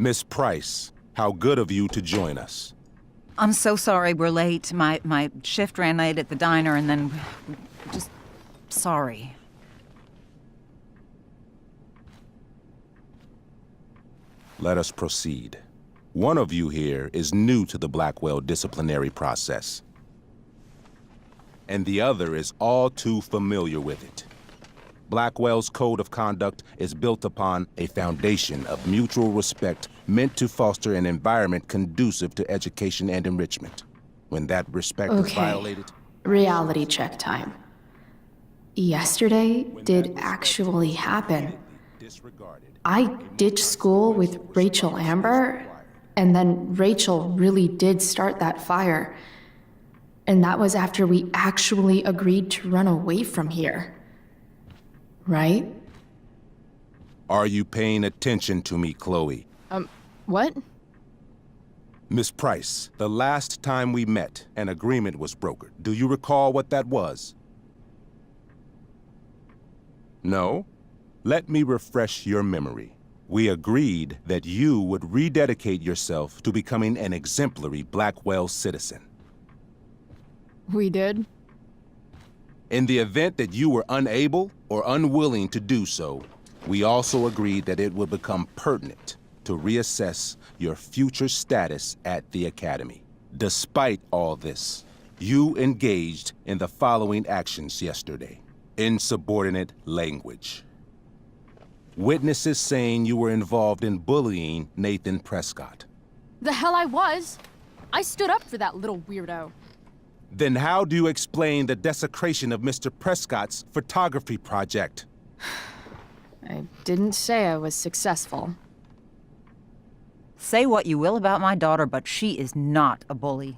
Miss Price, how good of you to join us. I'm so sorry we're late. My shift ran late at the diner and then... just... sorry. Let us proceed. One of you here is new to the Blackwell disciplinary process, and the other is all too familiar with it. Blackwell's code of conduct is built upon a foundation of mutual respect meant to foster an environment conducive to education and enrichment. When that respect is violated... Reality check time. Yesterday did actually happen. I ditched school with Rachel Amber, and then Rachel really did start that fire. And that was after we actually agreed to run away from here. Right? Are you paying attention to me, Chloe? What? Miss Price, the last time we met, an agreement was brokered. Do you recall what that was? No? Let me refresh your memory. We agreed that you would rededicate yourself to becoming an exemplary Blackwell citizen. We did? In the event that you were unable or unwilling to do so, we also agreed that it would become pertinent to reassess your future status at the Academy. Despite all this, you engaged in the following actions yesterday. Insubordinate language. Witnesses saying you were involved in bullying Nathan Prescott. The hell I was! I stood up for that little weirdo. Then how do you explain the desecration of Mr. Prescott's photography project? I didn't say I was successful. Say what you will about my daughter, but she is not a bully.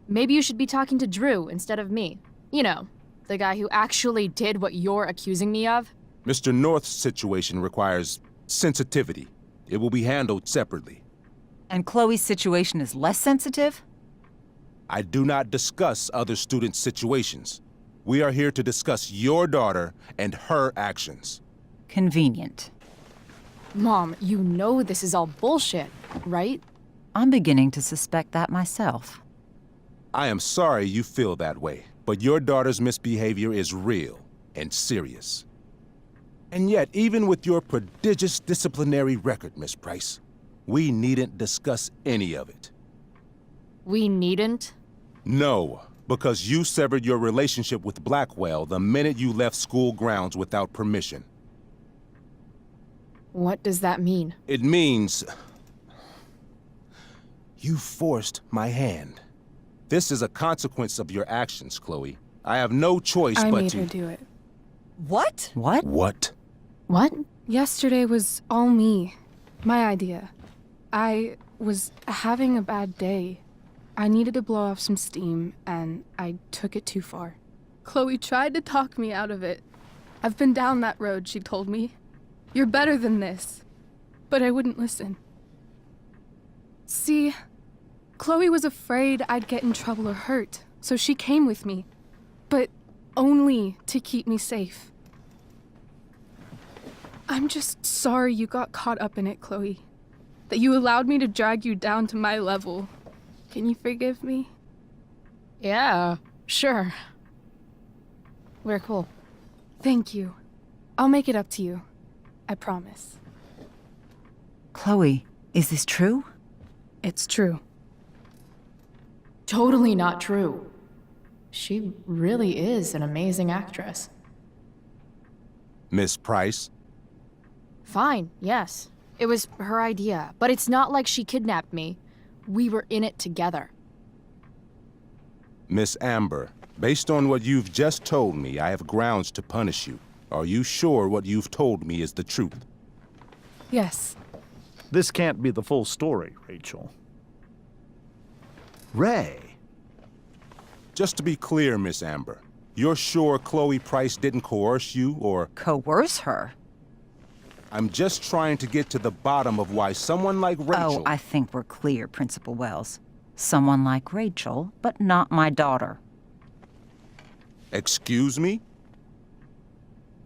Maybe you should be talking to Drew instead of me. You know, the guy who actually did what you're accusing me of. Mr. North's situation requires sensitivity. It will be handled separately. And Chloe's situation is less sensitive? I do not discuss other students' situations. We are here to discuss your daughter and her actions. Convenient. Mom, you know this is all bullshit, right? I'm beginning to suspect that myself. I am sorry you feel that way, but your daughter's misbehavior is real and serious. And yet, even with your prodigious disciplinary record, Miss Price, we needn't discuss any of it. We needn't? No, because you severed your relationship with Blackwell the minute you left school grounds without permission. What does that mean? It means... you forced my hand. This is a consequence of your actions, Chloe. I have no choice but to... I made her do it. What? What? What? What? Yesterday was all me. My idea. I was having a bad day. I needed to blow off some steam, and I took it too far. Chloe tried to talk me out of it. I've been down that road, she told me. You're better than this. But I wouldn't listen. See, Chloe was afraid I'd get in trouble or hurt, so she came with me. But only to keep me safe. I'm just sorry you got caught up in it, Chloe. That you allowed me to drag you down to my level. Can you forgive me? Yeah, sure. We're cool. Thank you. I'll make it up to you. I promise. Chloe, is this true? It's true. Totally not true. She really is an amazing actress. Miss Price? Fine, yes. It was her idea, but it's not like she kidnapped me. We were in it together. Miss Amber, based on what you've just told me, I have grounds to punish you. Are you sure what you've told me is the truth? Yes. This can't be the full story, Rachel. Ray. Just to be clear, Miss Amber, you're sure Chloe Price didn't coerce you, or... Coerce her? I'm just trying to get to the bottom of why someone like Rachel... Oh, I think we're clear, Principal Wells. Someone like Rachel, but not my daughter. Excuse me?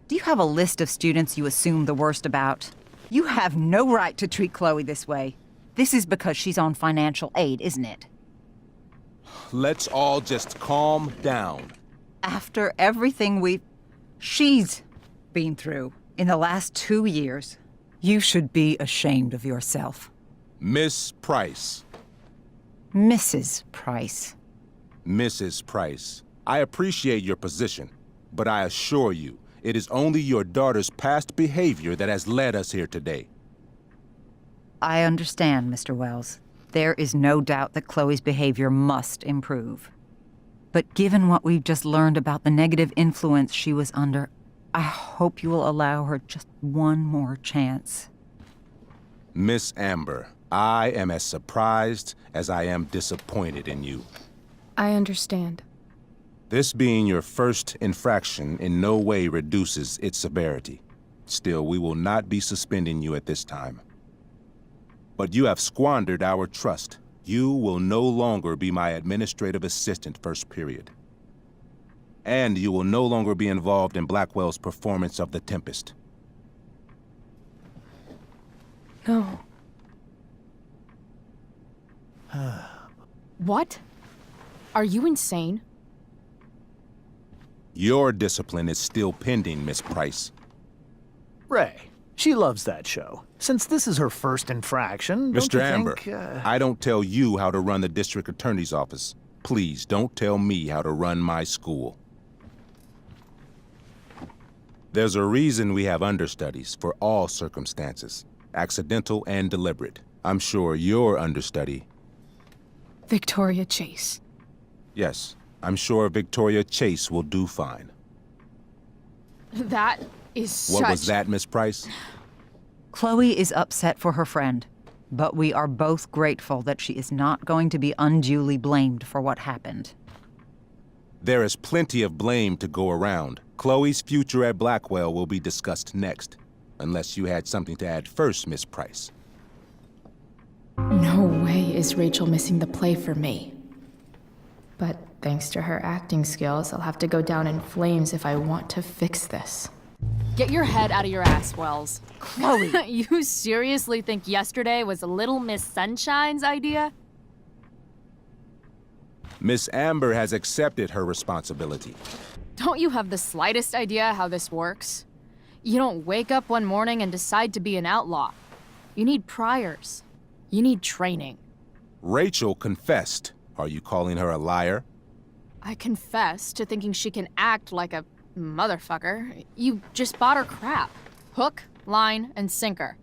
Do you have a list of students you assume the worst about? You have no right to treat Chloe this way. This is because she's on financial aid, isn't it? Let's all just calm down. After everything she's been through in the last 2 years, you should be ashamed of yourself. Miss Price. Mrs. Price. Mrs. Price, I appreciate your position, but I assure you, it is only your daughter's past behavior that has led us here today. I understand, Mr. Wells. There is no doubt that Chloe's behavior must improve. But given what we've just learned about the negative influence she was under, I hope you will allow her just one more chance. Miss Amber, I am as surprised as I am disappointed in you. I understand. This being your first infraction in no way reduces its severity. Still, we will not be suspending you at this time. But you have squandered our trust. You will no longer be my administrative assistant first period. And you will no longer be involved in Blackwell's performance of The Tempest. No. What? Are you insane? Your discipline is still pending, Miss Price. Ray, she loves that show. Since this is her first infraction, don't Mr. you Amber, think, I don't tell you how to run the district attorney's office. Please don't tell me how to run my school. There's a reason we have understudies for all circumstances, accidental and deliberate. I'm sure your understudy... Victoria Chase. Yes, I'm sure Victoria Chase will do fine. That is such... What was that, Miss Price? Chloe is upset for her friend, but we are both grateful that she is not going to be unduly blamed for what happened. There is plenty of blame to go around. Chloe's future at Blackwell will be discussed next. Unless you had something to add first, Miss Price. No way is Rachel missing the play for me. But thanks to her acting skills, I'll have to go down in flames if I want to fix this. Get your head out of your ass, Wells. Chloe! You seriously think yesterday was Little Miss Sunshine's idea? Miss Amber has accepted her responsibility. Don't you have the slightest idea how this works? You don't wake up one morning and decide to be an outlaw. You need priors. You need training. Rachel confessed. Are you calling her a liar? I confess to thinking she can act like a motherfucker. You just bought her crap. Hook, line, and sinker.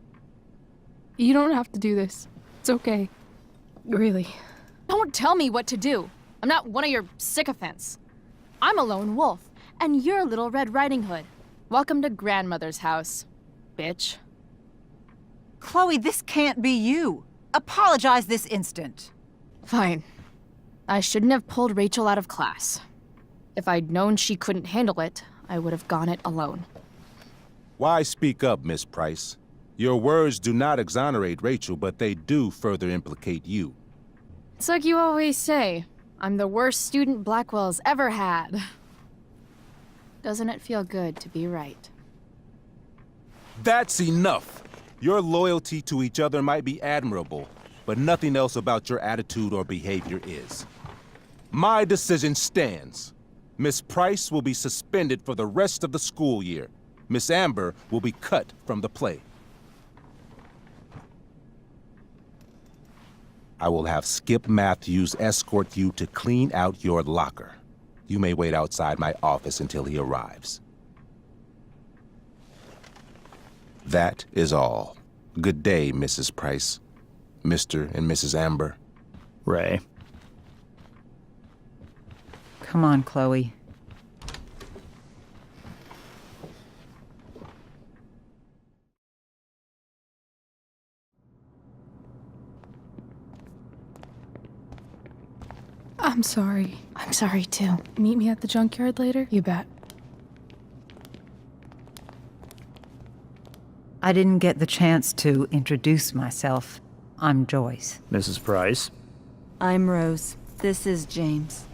You don't have to do this. It's okay. Really. Don't tell me what to do. I'm not one of your sycophants. I'm a lone wolf, and you're Little Red Riding Hood. Welcome to grandmother's house, bitch. Chloe, this can't be you. Apologize this instant. Fine. I shouldn't have pulled Rachel out of class. If I'd known she couldn't handle it, I would have gone it alone. Why speak up, Miss Price? Your words do not exonerate Rachel, but they do further implicate you. It's like you always say, I'm the worst student Blackwell's ever had. Doesn't it feel good to be right? That's enough! Your loyalty to each other might be admirable, but nothing else about your attitude or behavior is. My decision stands. Miss Price will be suspended for the rest of the school year. Miss Amber will be cut from the play. I will have Skip Matthews escort you to clean out your locker. You may wait outside my office until he arrives. That is all. Good day, Mrs. Price. Mr. and Mrs. Amber. Ray. Come on, Chloe. I'm sorry. I'm sorry too. Meet me at the junkyard later? You bet. I didn't get the chance to introduce myself. I'm Joyce. Mrs. Price. I'm Rose. This is James.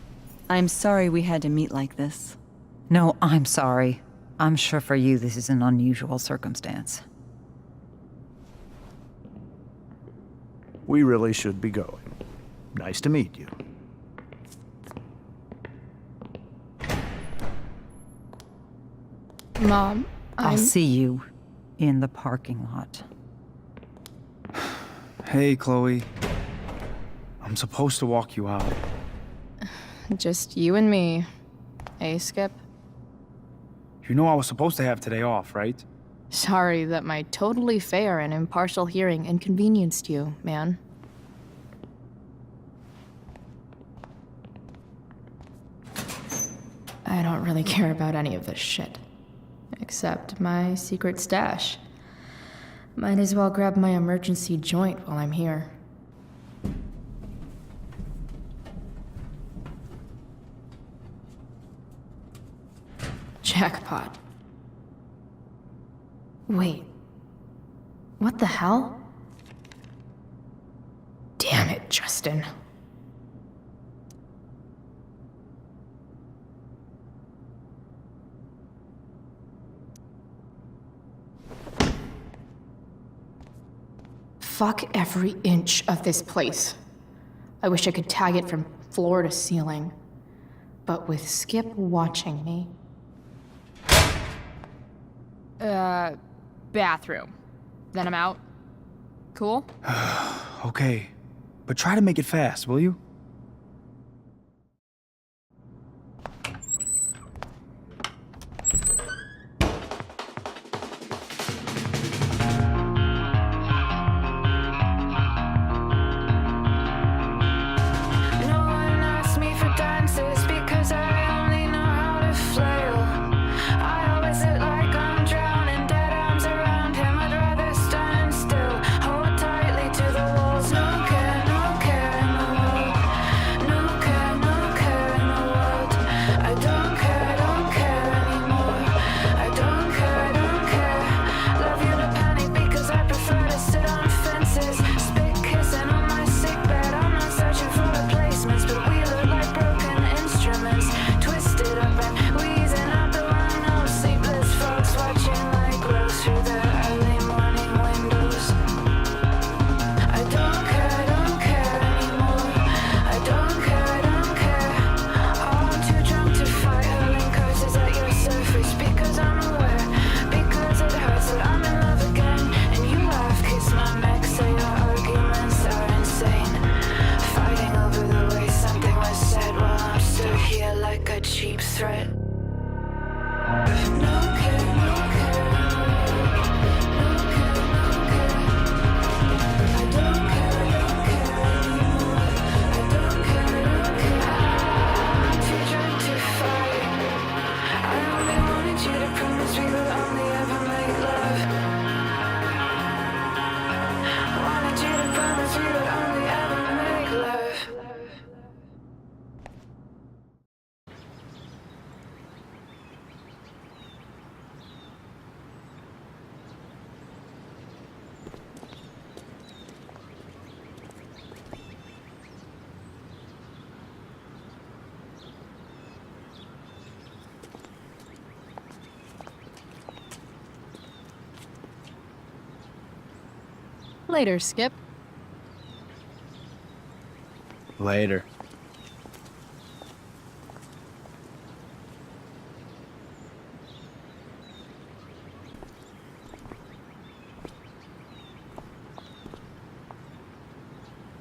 I'm sorry we had to meet like this. No, I'm sorry. I'm sure for you this is an unusual circumstance. We really should be going. Nice to meet you. Mom, I'll see you in the parking lot. Hey, Chloe. I'm supposed to walk you out. Just you and me. Hey, Skip. You know I was supposed to have today off, right? Sorry that my totally fair and impartial hearing inconvenienced you, man. I don't really care about any of this shit. Except my secret stash. Might as well grab my emergency joint while I'm here. Jackpot. Wait. What the hell? Damn it, Justin. Fuck every inch of this place. I wish I could tag it from floor to ceiling. But with Skip watching me... bathroom. Then I'm out. Cool? Okay. But try to make it fast, will you? Later, Skip. Later.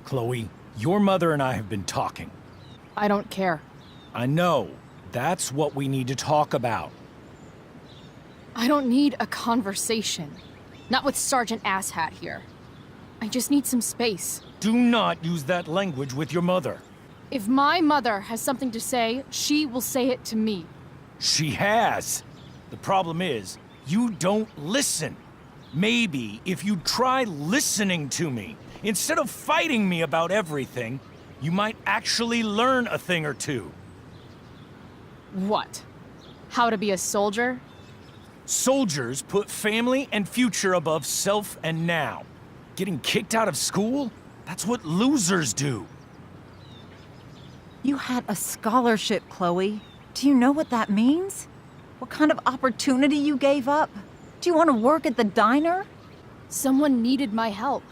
Chloe, your mother and I have been talking. I don't care. I know. That's what we need to talk about. I don't need a conversation. Not with Sergeant Asshat here. I just need some space. Do not use that language with your mother. If my mother has something to say, she will say it to me. She has. The problem is, you don't listen. Maybe if you try listening to me, instead of fighting me about everything, you might actually learn a thing or two. What? How to be a soldier? Soldiers put family and future above self and now. Getting kicked out of school? That's what losers do. You had a scholarship, Chloe. Do you know what that means? What kind of opportunity you gave up? Do you want to work at the diner? Someone needed my help.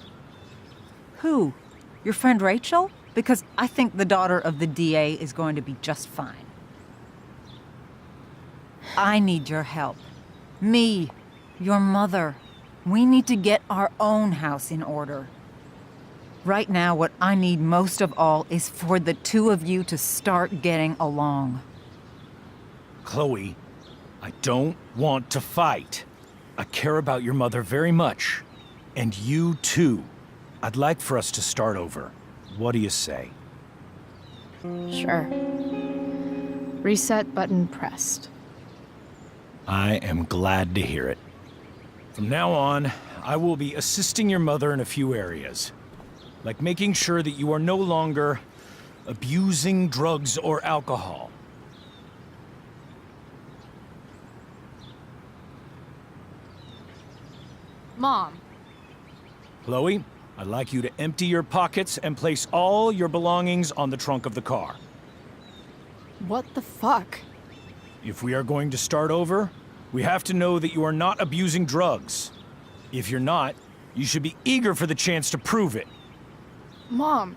Who? Your friend Rachel? Because I think the daughter of the DA is going to be just fine. I need your help. Me, your mother. We need to get our own house in order. Right now, what I need most of all is for the two of you to start getting along. Chloe, I don't want to fight. I care about your mother very much. And you too. I'd like for us to start over. What do you say? Sure. Reset button pressed. I am glad to hear it. From now on, I will be assisting your mother in a few areas. Like making sure that you are no longer abusing drugs or alcohol. Mom, Chloe, I'd like you to empty your pockets and place all your belongings on the trunk of the car. what the fuck? If we are going to start over, we have to know that you are not abusing drugs. If you're not, you should be eager for the chance to prove it. Mom,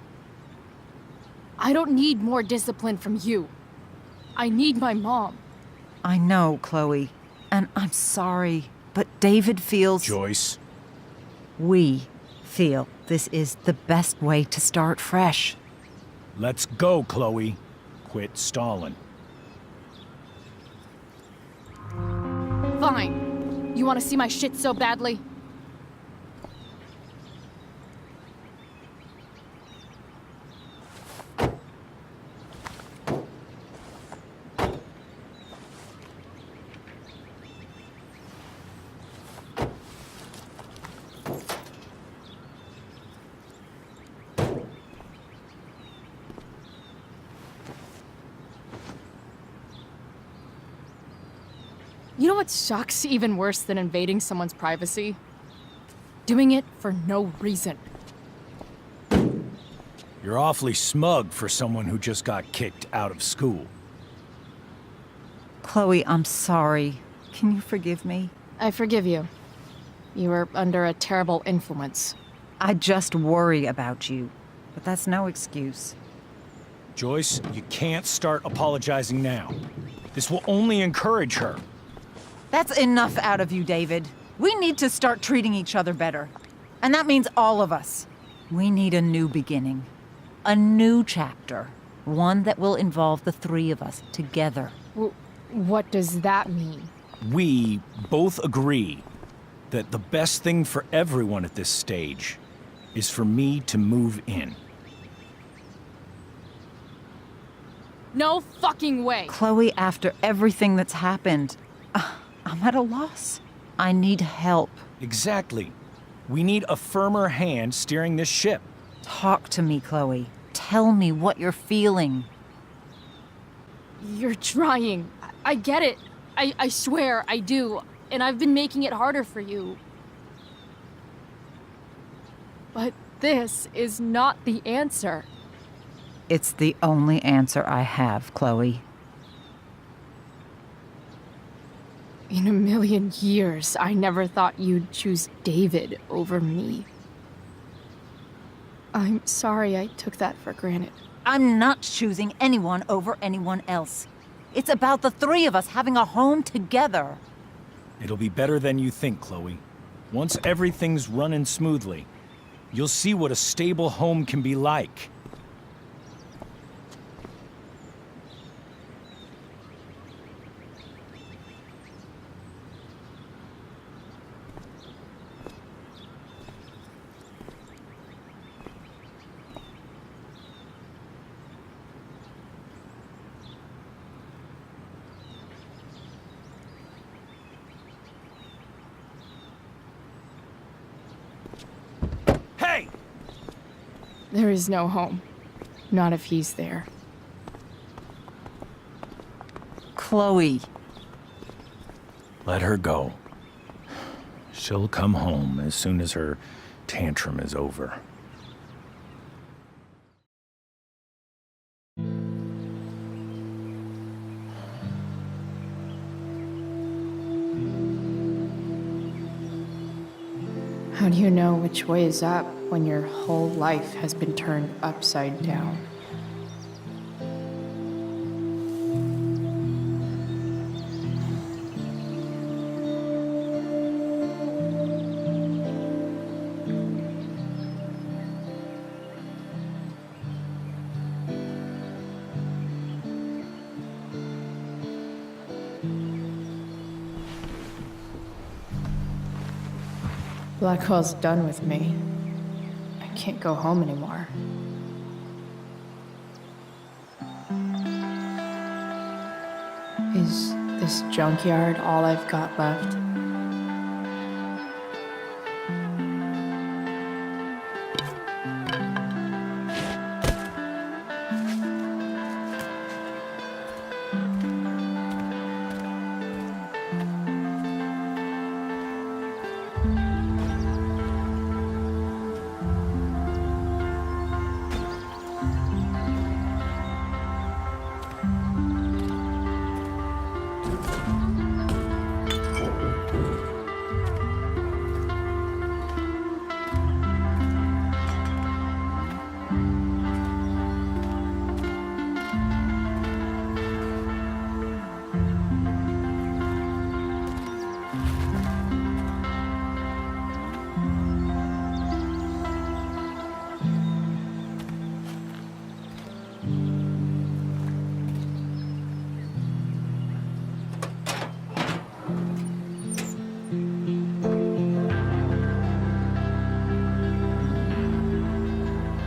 I don't need more discipline from you. I need my mom. I know, Chloe, and I'm sorry, but David feels... Joyce. We feel this is the best way to start fresh. Let's go, Chloe. Quit stalling. Fine. You want to see my shit so badly? You know what sucks even worse than invading someone's privacy? Doing it for no reason. You're awfully smug for someone who just got kicked out of school. Chloe, I'm sorry. Can you forgive me? I forgive you. You were under a terrible influence. I just worry about you, but that's no excuse. Joyce, you can't start apologizing now. This will only encourage her. That's enough out of you, David. We need to start treating each other better. And that means all of us. We need a new beginning. A new chapter. One that will involve the three of us together. What does that mean? We both agree that the best thing for everyone at this stage is for me to move in. No fucking way! Chloe, after everything that's happened, I'm at a loss. I need help. Exactly. We need a firmer hand steering this ship. Talk to me, Chloe. Tell me what you're feeling. You're trying. I get it. I swear, I do. And I've been making it harder for you. But this is not the answer. It's the only answer I have, Chloe. In a million years, I never thought you'd choose David over me. I'm sorry I took that for granted. I'm not choosing anyone over anyone else. It's about the three of us having a home together. It'll be better than you think, Chloe. Once everything's running smoothly, you'll see what a stable home can be like. There is no home. Not if he's there. Chloe. Let her go. She'll come home as soon as her tantrum is over. How do you know which way is up? when your whole life has been turned upside down. Blackwell's done with me. I can't go home anymore. Is this junkyard all I've got left?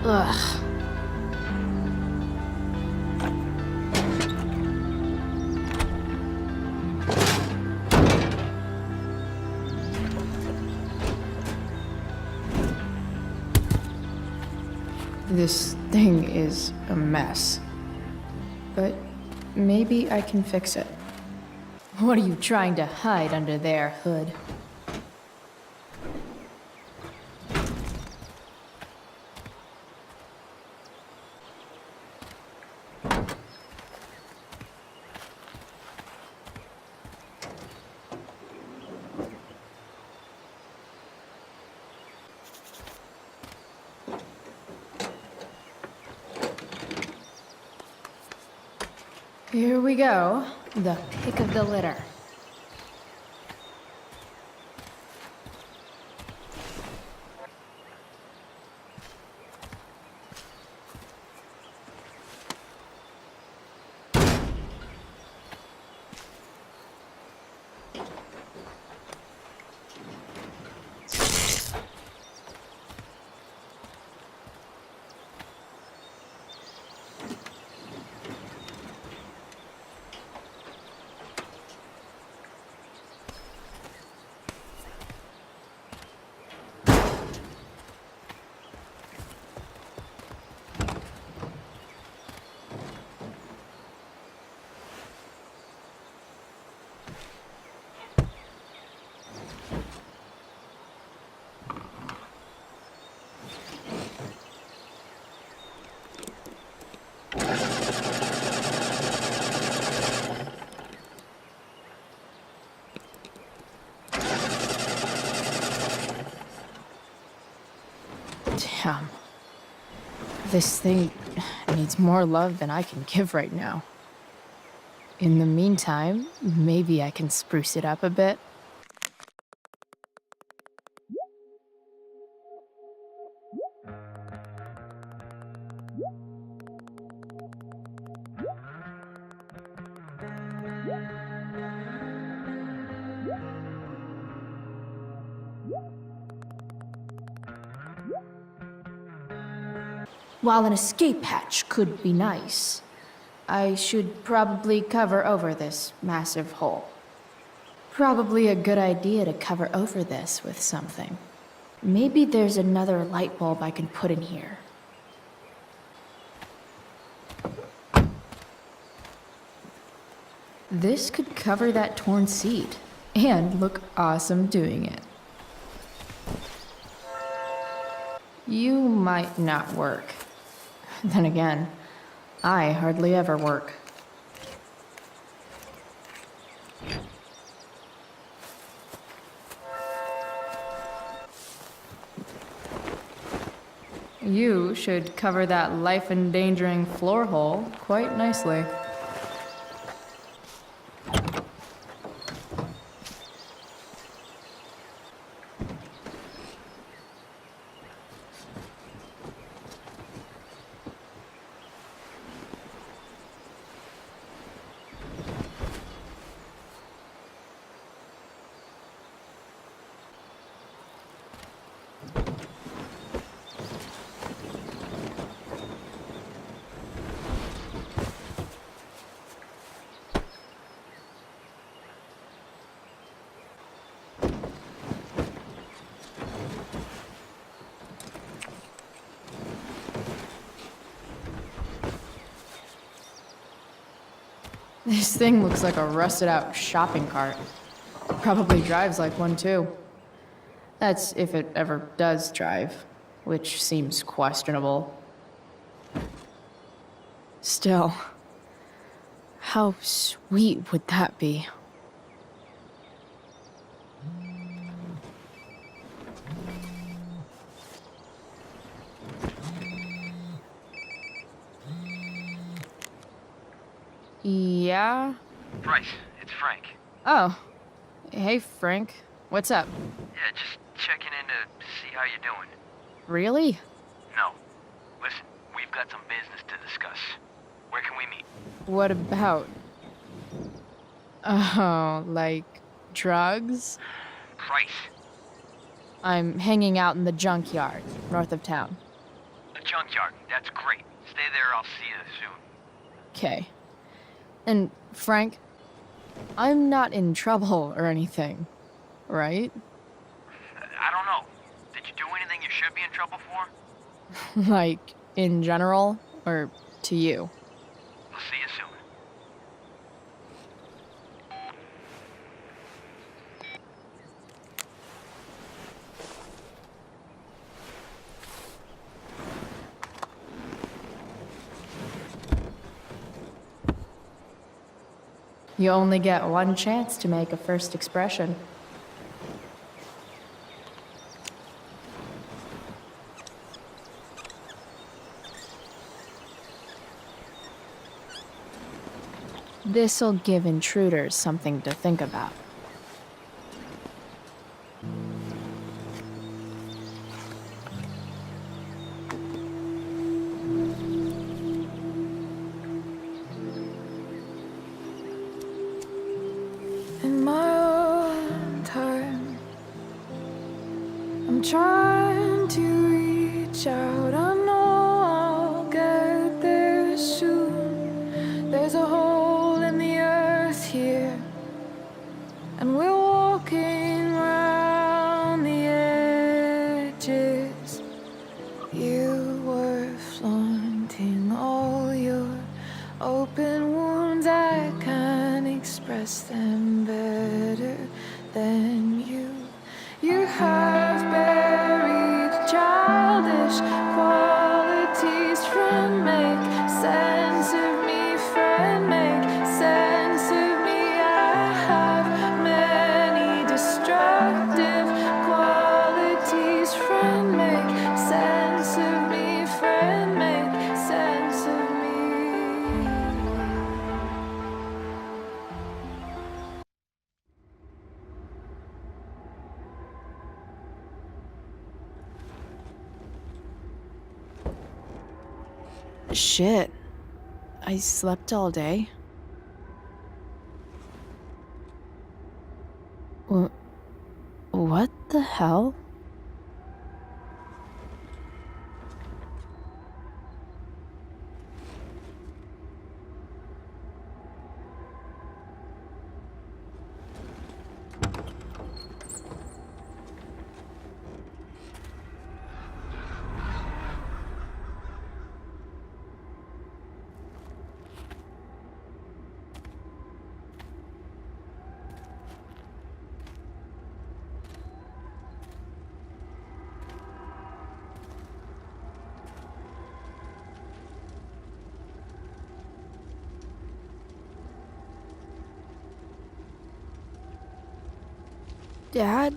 Ugh. This thing is a mess. But maybe I can fix it. What are you trying to hide under there, Hood? Here we go, the pick of the litter. Damn. This thing needs more love than I can give right now. In the meantime, maybe I can spruce it up a bit. While an escape hatch could be nice, I should probably cover over this massive hole. Probably a good idea to cover over this with something. Maybe there's another light bulb I can put in here. This could cover that torn seat and look awesome doing it. You might not work. Then again, I hardly ever work. You should cover that life-endangering floor hole quite nicely. This thing looks like a rusted-out shopping cart. Probably drives like one, too. That's if it ever does drive, which seems questionable. Still, how sweet would that be? Yeah? Bryce, it's Frank. Oh. Hey, Frank. What's up? Yeah, just checking in to see how you're doing. Really? No. Listen, we've got some business to discuss. Where can we meet? What about? Oh, like drugs? Bryce. I'm hanging out in the junkyard, north of town. The junkyard. That's great. Stay there, I'll see you soon. Okay. And, Frank, I'm not in trouble or anything, right? I don't know. Did you do anything you should be in trouble for? Like, in general, or to you? I'll see you soon. You only get one chance to make a first expression. This'll give intruders something to think about. In my own time, I'm trying to reach out. I know I'll get there soon. There's a hole in the earth here, and we're walking around the edges. You were flaunting all your open wounds. I can't express them better than you. You have buried childish qualities. Friend, make sense of me. Friend, make sense of me. I have many destructive qualities. Friend, make sense of me. Friend, make sense of me. Shit. I slept all day. What the hell? Dad?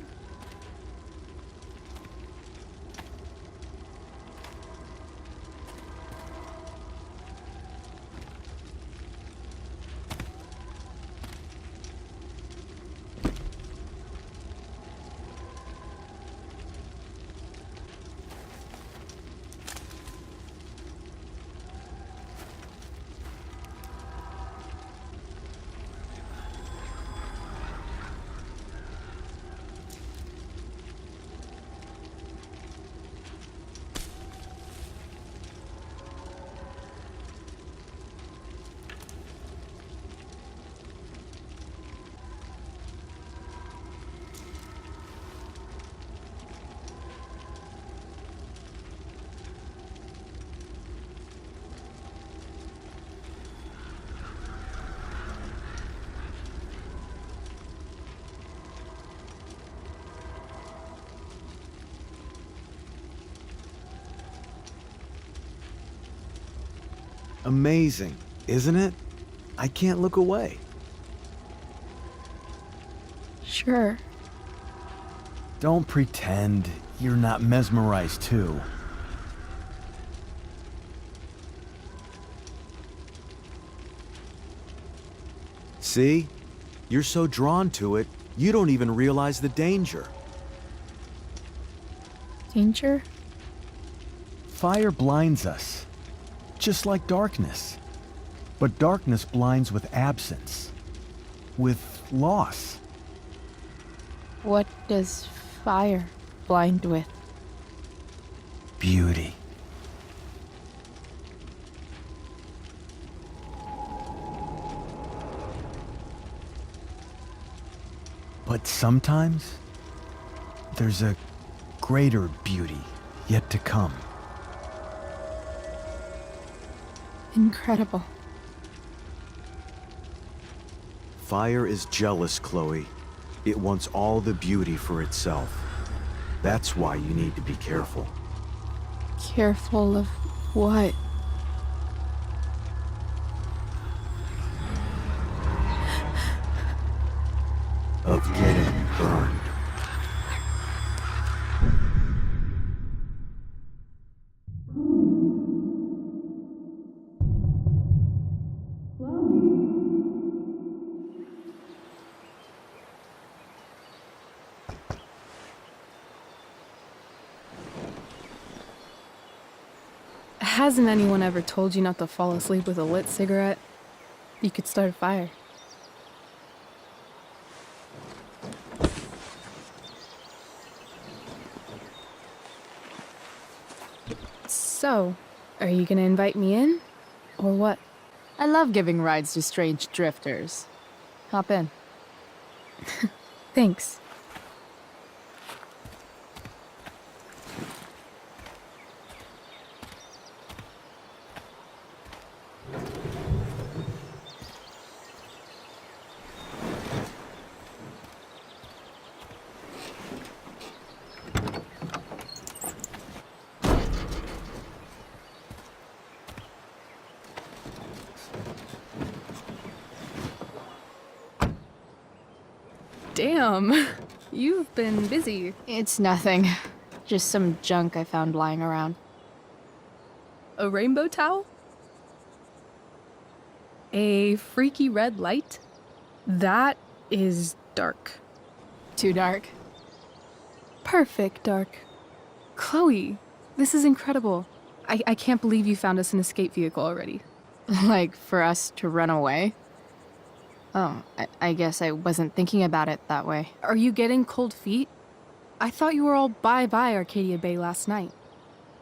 Amazing, isn't it? I can't look away. Sure. Don't pretend you're not mesmerized too. See? You're so drawn to it, you don't even realize the danger. Danger? Fire blinds us, just like darkness. But darkness blinds with absence, with loss. What does fire blind with? Beauty. But sometimes, there's a greater beauty yet to come. Incredible. Fire is jealous, Chloe. It wants all the beauty for itself. That's why you need to be careful. Careful of what? Of getting burned. Hasn't anyone ever told you not to fall asleep with a lit cigarette? You could start a fire. So, are you gonna invite me in? Or what? I love giving rides to strange drifters. Hop in. Thanks. Damn, you've been busy. It's nothing. Just some junk I found lying around. A rainbow towel? A freaky red light? That is dark. Too dark? Perfect dark. Chloe, this is incredible. I can't believe you found us an escape vehicle already. Like, for us to run away? Oh, I guess I wasn't thinking about it that way. Are you getting cold feet? I thought you were all bye-bye Arcadia Bay last night.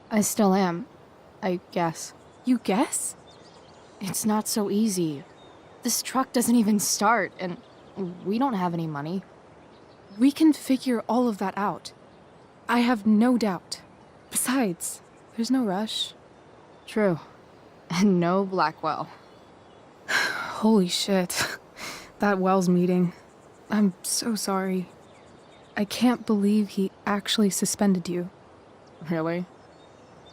I still am, I guess. You guess? It's not so easy. This truck doesn't even start, and we don't have any money. We can figure all of that out. I have no doubt. Besides, there's no rush. True. And no Blackwell. Holy shit. That Wells meeting. I'm so sorry. I can't believe he actually suspended you. Really?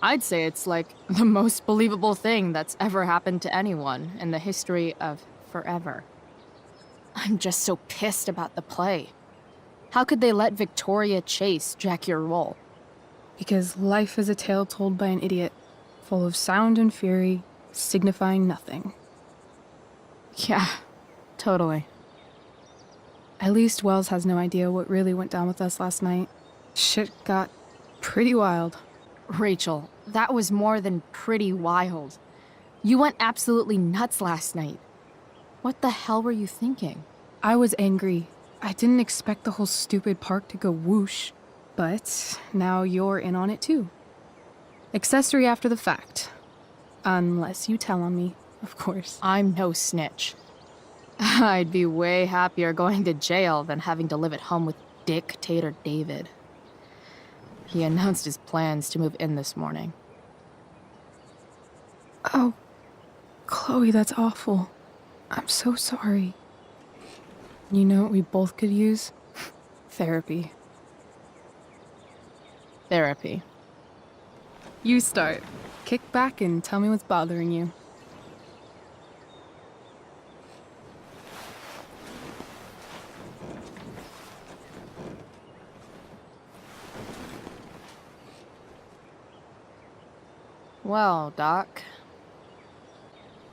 I'd say it's like the most believable thing that's ever happened to anyone in the history of forever. I'm just so pissed about the play. How could they let Victoria Chase jack your role? Because life is a tale told by an idiot, full of sound and fury, signifying nothing. Yeah, totally. At least Wells has no idea what really went down with us last night. Shit got pretty wild. Rachel, that was more than pretty wild. You went absolutely nuts last night. What the hell were you thinking? I was angry. I didn't expect the whole stupid park to go whoosh. But now you're in on it too. Accessory after the fact. Unless you tell on me, of course. I'm no snitch. I'd be way happier going to jail than having to live at home with Dictator David. He announced his plans to move in this morning. Oh, Chloe, that's awful. I'm so sorry. You know what we both could use? Therapy. Therapy. You start. Kick back and tell me what's bothering you. Well, Doc.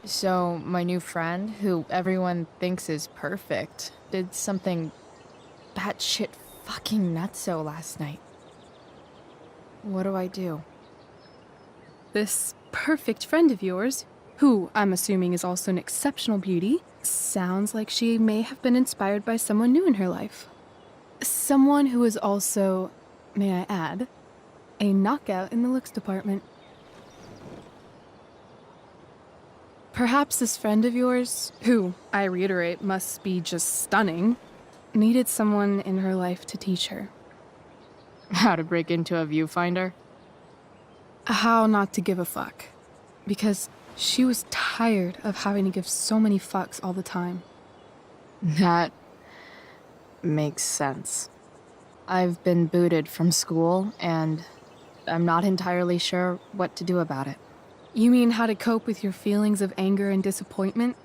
So, my new friend, who everyone thinks is perfect, did something batshit fucking nutso last night. What do I do? This perfect friend of yours, who I'm assuming is also an exceptional beauty, sounds like she may have been inspired by someone new in her life. Someone who is also, may I add, a knockout in the looks department. Perhaps this friend of yours, who, I reiterate, must be just stunning, needed someone in her life to teach her. How to break into a viewfinder? How not to give a fuck. Because she was tired of having to give so many fucks all the time. That makes sense. I've been booted from school, and I'm not entirely sure what to do about it. You mean how to cope with your feelings of anger and disappointment?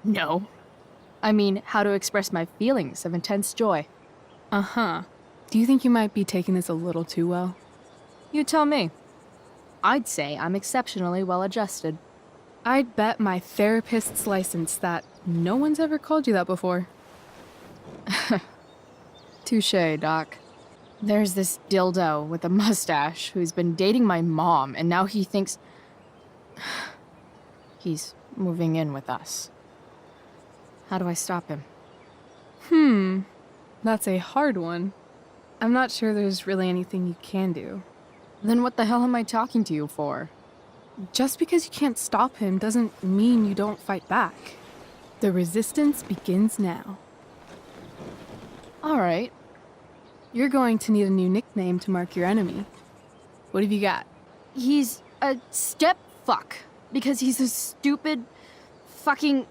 No. I mean, how to express my feelings of intense joy. Uh-huh. Do you think you might be taking this a little too well? You tell me. I'd say I'm exceptionally well adjusted. I'd bet my therapist's license that no one's ever called you that before. Touché, Doc. There's this dildo with a mustache who's been dating my mom, and now he thinks he's moving in with us. How do I stop him? That's a hard one. I'm not sure there's really anything you can do. Then what the hell am I talking to you for? Just because you can't stop him doesn't mean you don't fight back. The resistance begins now. All right. You're going to need a new nickname to mark your enemy. What have you got? He's a step fuck because he's a stupid fucking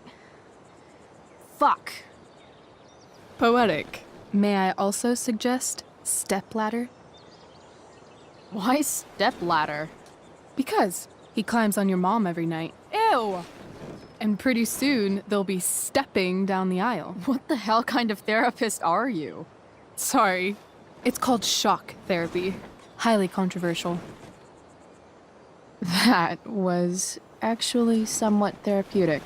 fuck. Poetic. May I also suggest stepladder? Why stepladder? Because he climbs on your mom every night. Ew! And pretty soon, they'll be stepping down the aisle. What the hell kind of therapist are you? Sorry. It's called shock therapy. Highly controversial. That was actually somewhat therapeutic.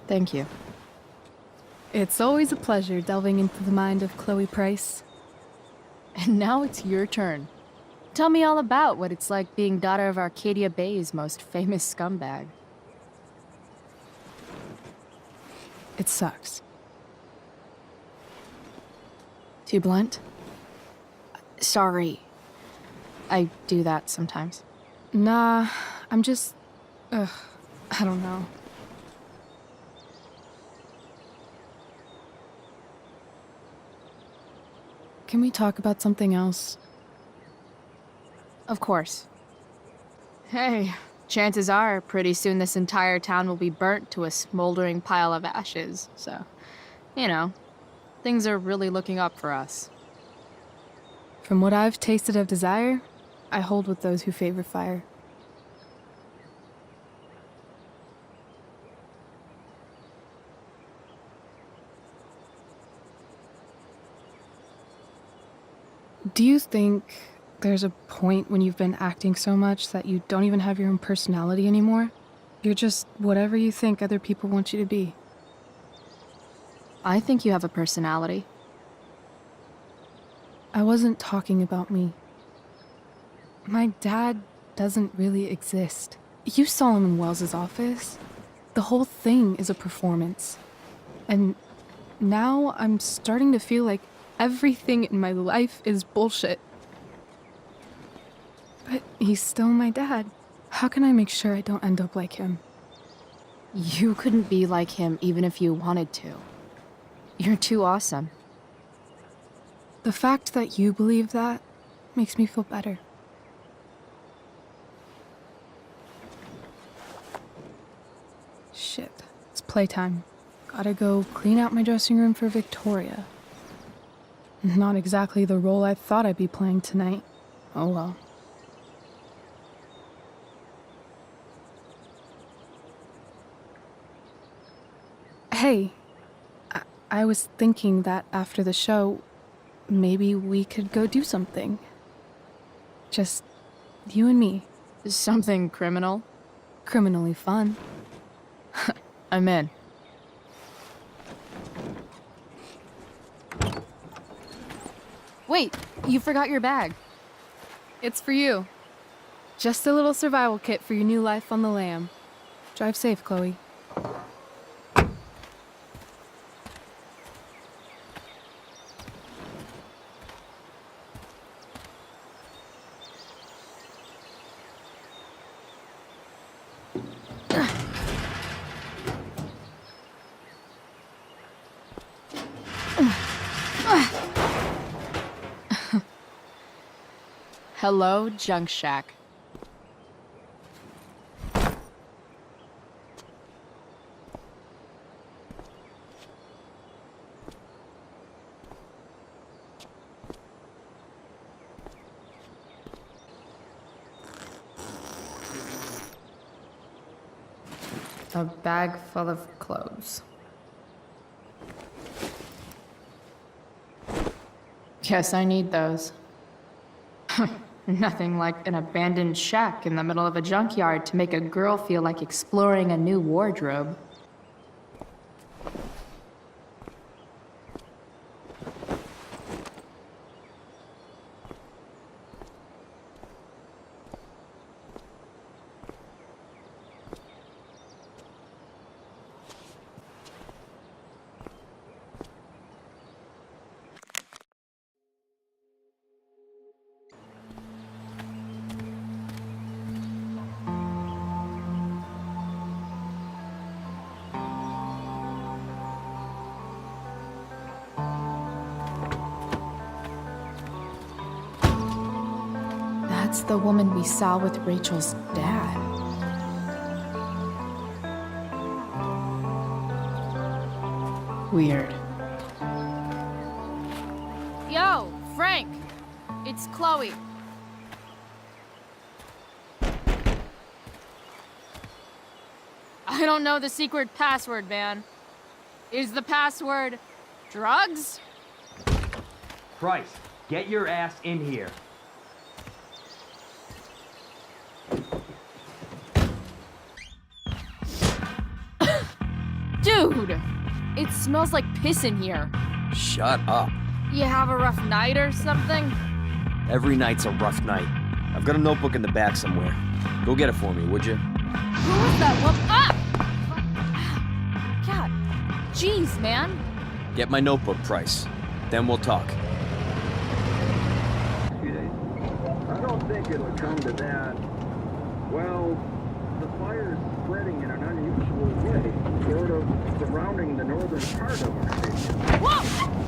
Thank you. It's always a pleasure delving into the mind of Chloe Price. And now it's your turn. Tell me all about what it's like being daughter of Arcadia Bay's most famous scumbag. It sucks. Too blunt? Sorry. I do that sometimes. Nah, I'm just... I don't know. Can we talk about something else? Of course. Hey, chances are pretty soon this entire town will be burnt to a smoldering pile of ashes, so, you know, things are really looking up for us. From what I've tasted of desire, I hold with those who favor fire. Do you think there's a point when you've been acting so much that you don't even have your own personality anymore? You're just whatever you think other people want you to be. I think you have a personality. I wasn't talking about me. My dad doesn't really exist. You saw him in Wells's office. The whole thing is a performance. And now I'm starting to feel like everything in my life is bullshit. But he's still my dad. How can I make sure I don't end up like him? You couldn't be like him even if you wanted to. You're too awesome. The fact that you believe that makes me feel better. Shit, it's playtime. Gotta go clean out my dressing room for Victoria. Not exactly the role I thought I'd be playing tonight. Oh well. Hey, I was thinking that after the show, maybe we could go do something. Just you and me. Something criminal? Criminally fun. I'm in. Wait, you forgot your bag. It's for you. Just a little survival kit for your new life on the lam. Drive safe, Chloe. Hello, Junk Shack. A bag full of clothes. Guess I need those. Nothing like an abandoned shack in the middle of a junkyard to make a girl feel like exploring a new wardrobe. That's the woman we saw with Rachel's dad. Weird. Yo, Frank! It's Chloe. I don't know the secret password, man. Is the password drugs? Christ, get your ass in here. Dude! It smells like piss in here. Shut up. You have a rough night or something? Every night's a rough night. I've got a notebook in the back somewhere. Go get it for me, would you? Who is that woman? Ah! God. Jeez, man. Get my notebook, Price. Then we'll talk. I don't think it'll come to that. Well, the fire's spreading in an unusual way, sort of surrounding the northern part of our station. Whoa!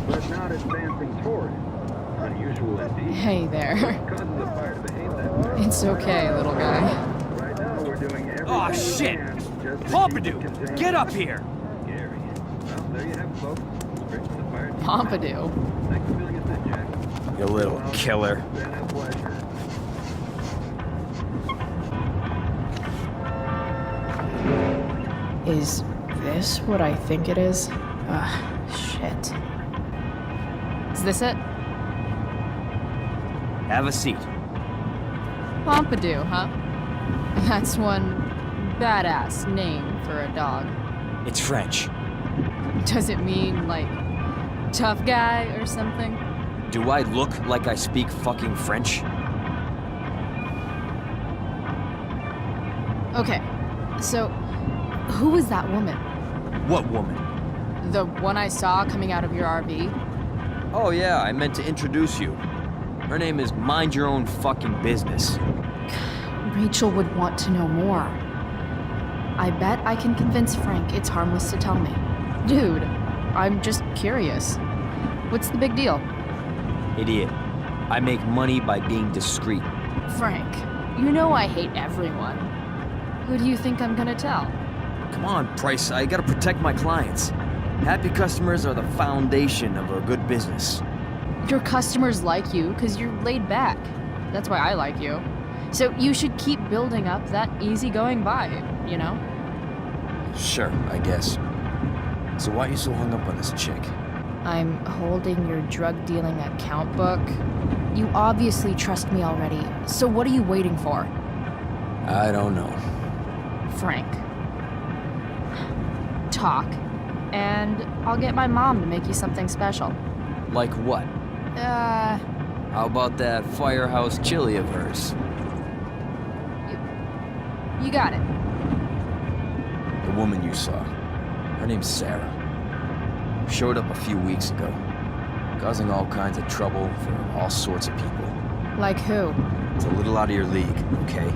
But not advancing toward it. Unusual indeed. Hey there. What causes the fire to behave that way? It's okay, little guy. Right now we're doing everything Aw, we shit! can just to keep Pompidou, it contained. get up here! Scary. Well, there you have it, folks. Straight from the fire. Pompidou. Thanks for filling us in, Jack. You little killer. It's been a pleasure. Is this what I think it is? Ugh, shit. Is this it? Have a seat. Pompidou, huh? That's one badass name for a dog. It's French. Does it mean, like, tough guy or something? Do I look like I speak fucking French? Okay, so who was that woman? What woman? The one I saw coming out of your RV? Oh yeah, I meant to introduce you. Her name is Mind Your Own Fucking Business. Rachel would want to know more. I bet I can convince Frank it's harmless to tell me. Dude, I'm just curious. What's the big deal? Idiot. I make money by being discreet. Frank, you know I hate everyone. Who do you think I'm gonna tell? Come on, Price, I gotta protect my clients. Happy customers are the foundation of a good business. Your customers like you because you're laid back. That's why I like you. So you should keep building up that easygoing vibe, you know? Sure, I guess. So why are you so hung up on this chick? I'm holding your drug-dealing account book. You obviously trust me already, so what are you waiting for? I don't know. Frank. Talk, and I'll get my mom to make you something special. Like what? How about that firehouse chili of hers? You got it. The woman you saw. Her name's Sarah. Showed up a few weeks ago, causing all kinds of trouble for all sorts of people. Like who? It's a little out of your league, okay?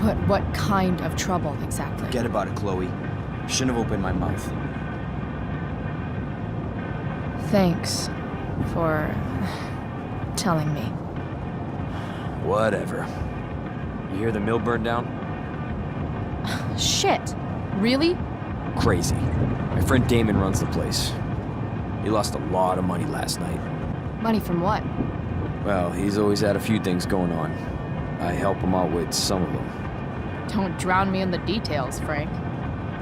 But what kind of trouble, exactly? Forget about it, Chloe. Shouldn't have opened my mouth. Thanks for telling me. Whatever. You hear the mill burned down? Shit. Really? Crazy. My friend Damon runs the place. He lost a lot of money last night. Money from what? Well, he's always had a few things going on. I help him out with some of them. Don't drown me in the details, Frank.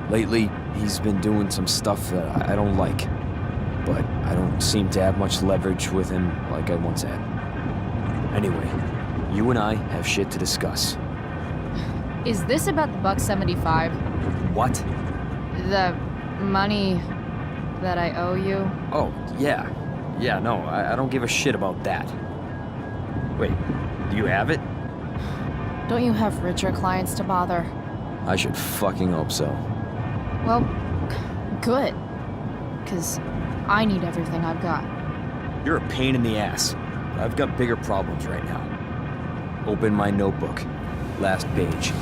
Lately, he's been doing some stuff that I don't like. But I don't seem to have much leverage with him like I once had. Anyway, you and I have shit to discuss. Is this about the $1.75? What? The money that I owe you? Oh, yeah. Yeah, no, I don't give a shit about that. Wait, do you have it? Don't you have richer clients to bother? I should fucking hope so. Well, good. 'Cause I need everything I've got. You're a pain in the ass. I've got bigger problems right now. Open my notebook. Last page.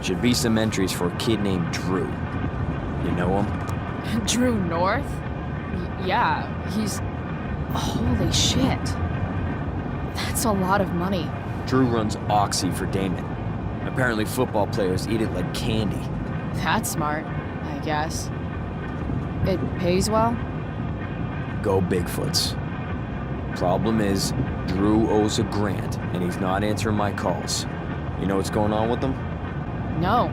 Should be some entries for a kid named Drew. You know him? Drew North? Yeah, he's... Holy shit. That's a lot of money. Drew runs Oxy for Damon. Apparently football players eat it like candy. That's smart, I guess. It pays well? Go Bigfoots. Problem is, Drew owes a grant, and he's not answering my calls. You know what's going on with him? No,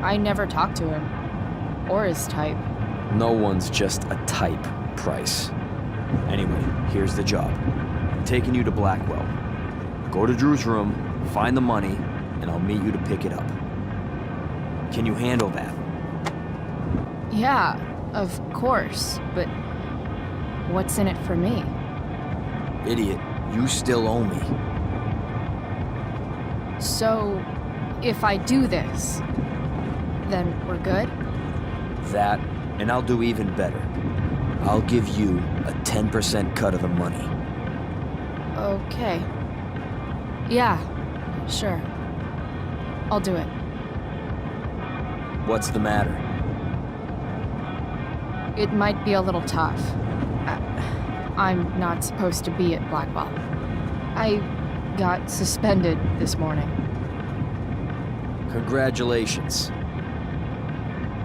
I never talked to him. Or his type. No one's just a type, Price. Anyway, here's the job. I'm taking you to Blackwell. Go to Drew's room, find the money, and I'll meet you to pick it up. Can you handle that? Yeah, of course, but what's in it for me? Idiot, you still owe me. So, if I do this, then we're good? That, and I'll do even better. I'll give you a 10% cut of the money. Okay. Yeah, sure. I'll do it. What's the matter? It might be a little tough. I'm not supposed to be at Blackwell. I got suspended this morning. Congratulations.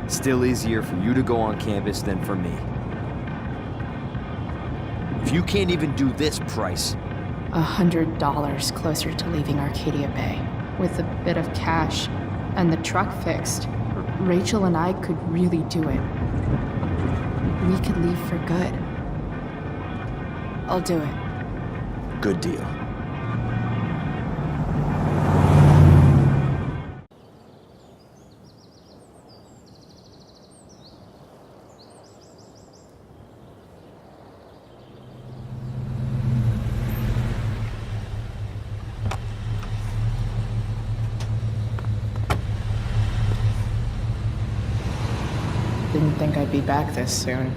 Still easier for you to go on campus than for me. If you can't even do this, Price... $100 closer to leaving Arcadia Bay. With a bit of cash and the truck fixed, Rachel and I could really do it. We could leave for good. I'll do it. Good deal. Didn't think I'd be back this soon.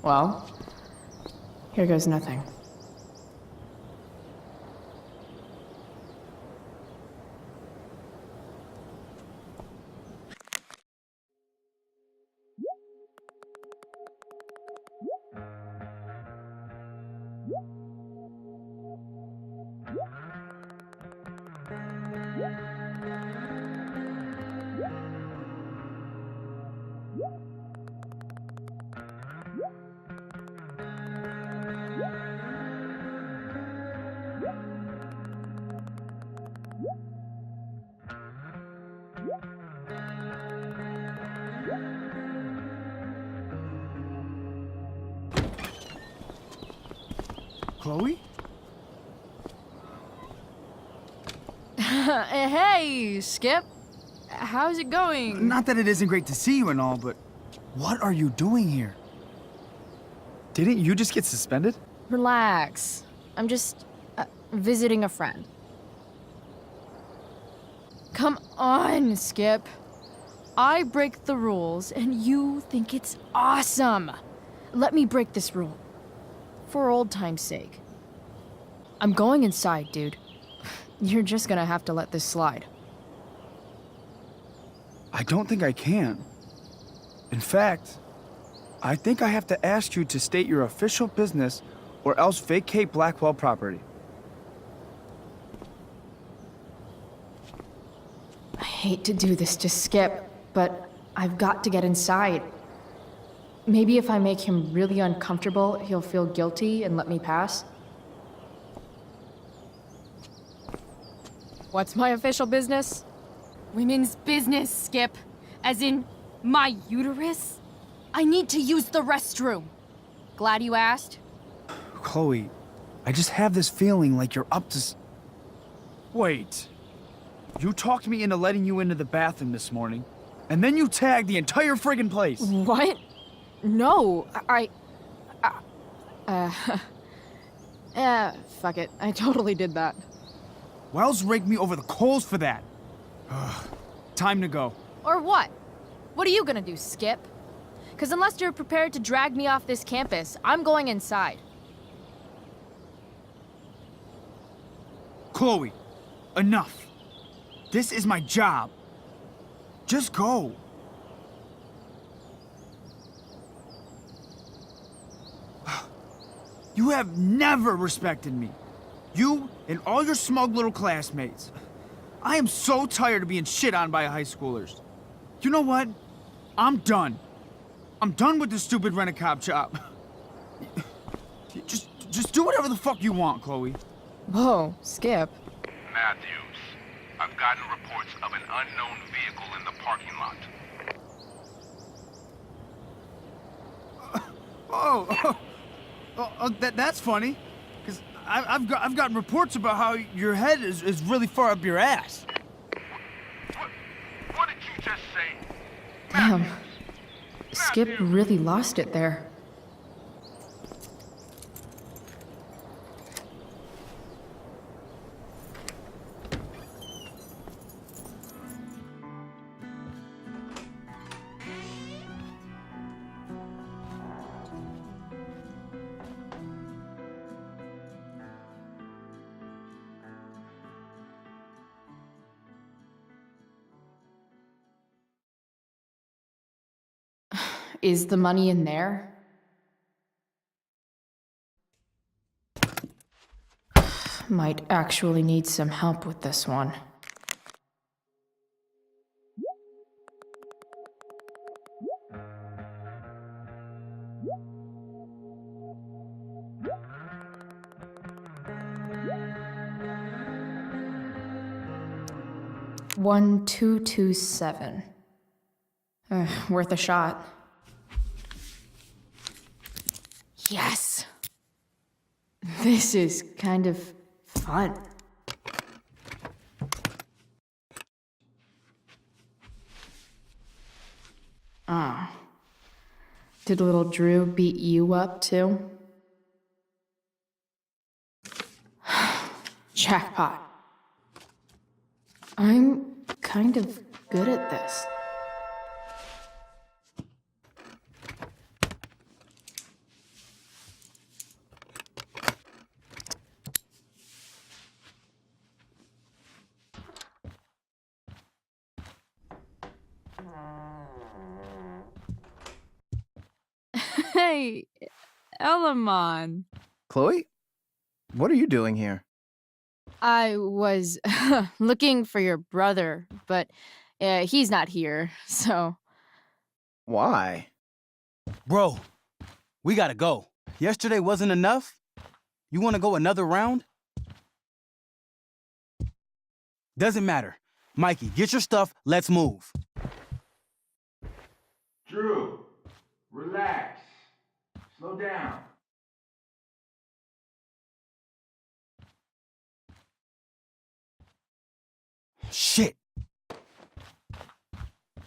Well, here goes nothing. Chloe? Hey, Skip. How's it going? Not that it isn't great to see you and all, but what are you doing here? Didn't you just get suspended? Relax. I'm just visiting a friend. Come on, Skip. I break the rules, and you think it's awesome. Let me break this rule. For old time's sake. I'm going inside, dude. You're just gonna have to let this slide. I don't think I can. In fact, I think I have to ask you to state your official business or else vacate Blackwell property. I hate to do this to Skip, but I've got to get inside. Maybe if I make him really uncomfortable, he'll feel guilty and let me pass. What's my official business? Women's business, Skip. As in, my uterus? I need to use the restroom. Glad you asked. Chloe, I just have this feeling like you're up to Wait. You talked me into letting you into the bathroom this morning, and then you tagged the entire friggin' place. What? No, fuck it. I totally did that. Wells raked me over the coals for that. Time to go. Or what? What are you gonna do, Skip? Because unless you're prepared to drag me off this campus, I'm going inside. Chloe, enough. This is my job. Just go. You have never respected me. You and all your smug little classmates. I am so tired of being shit on by high schoolers. You know what? I'm done. I'm done with this stupid rent-a-cop job. Just do whatever the fuck you want, Chloe. Whoa, Skip. Matthews, I've gotten reports of an unknown vehicle in the parking lot. That's funny. Because I've gotten reports about how your head is really far up your ass. What did you just say? Damn. Skip really lost it there. Is the money in there? Might actually need some help with this one. $1,227. Worth a shot. Yes! This is kind of fun. Ah. Did little Drew beat you up too? Jackpot. I'm kind of good at this. Hey, Elamon. Chloe? What are you doing here? I was looking for your brother, but he's not here, so... Why? Bro, we gotta go. Yesterday wasn't enough? You wanna go another round? Doesn't matter. Mikey, get your stuff, let's move. Drew, relax. Slow down. shit!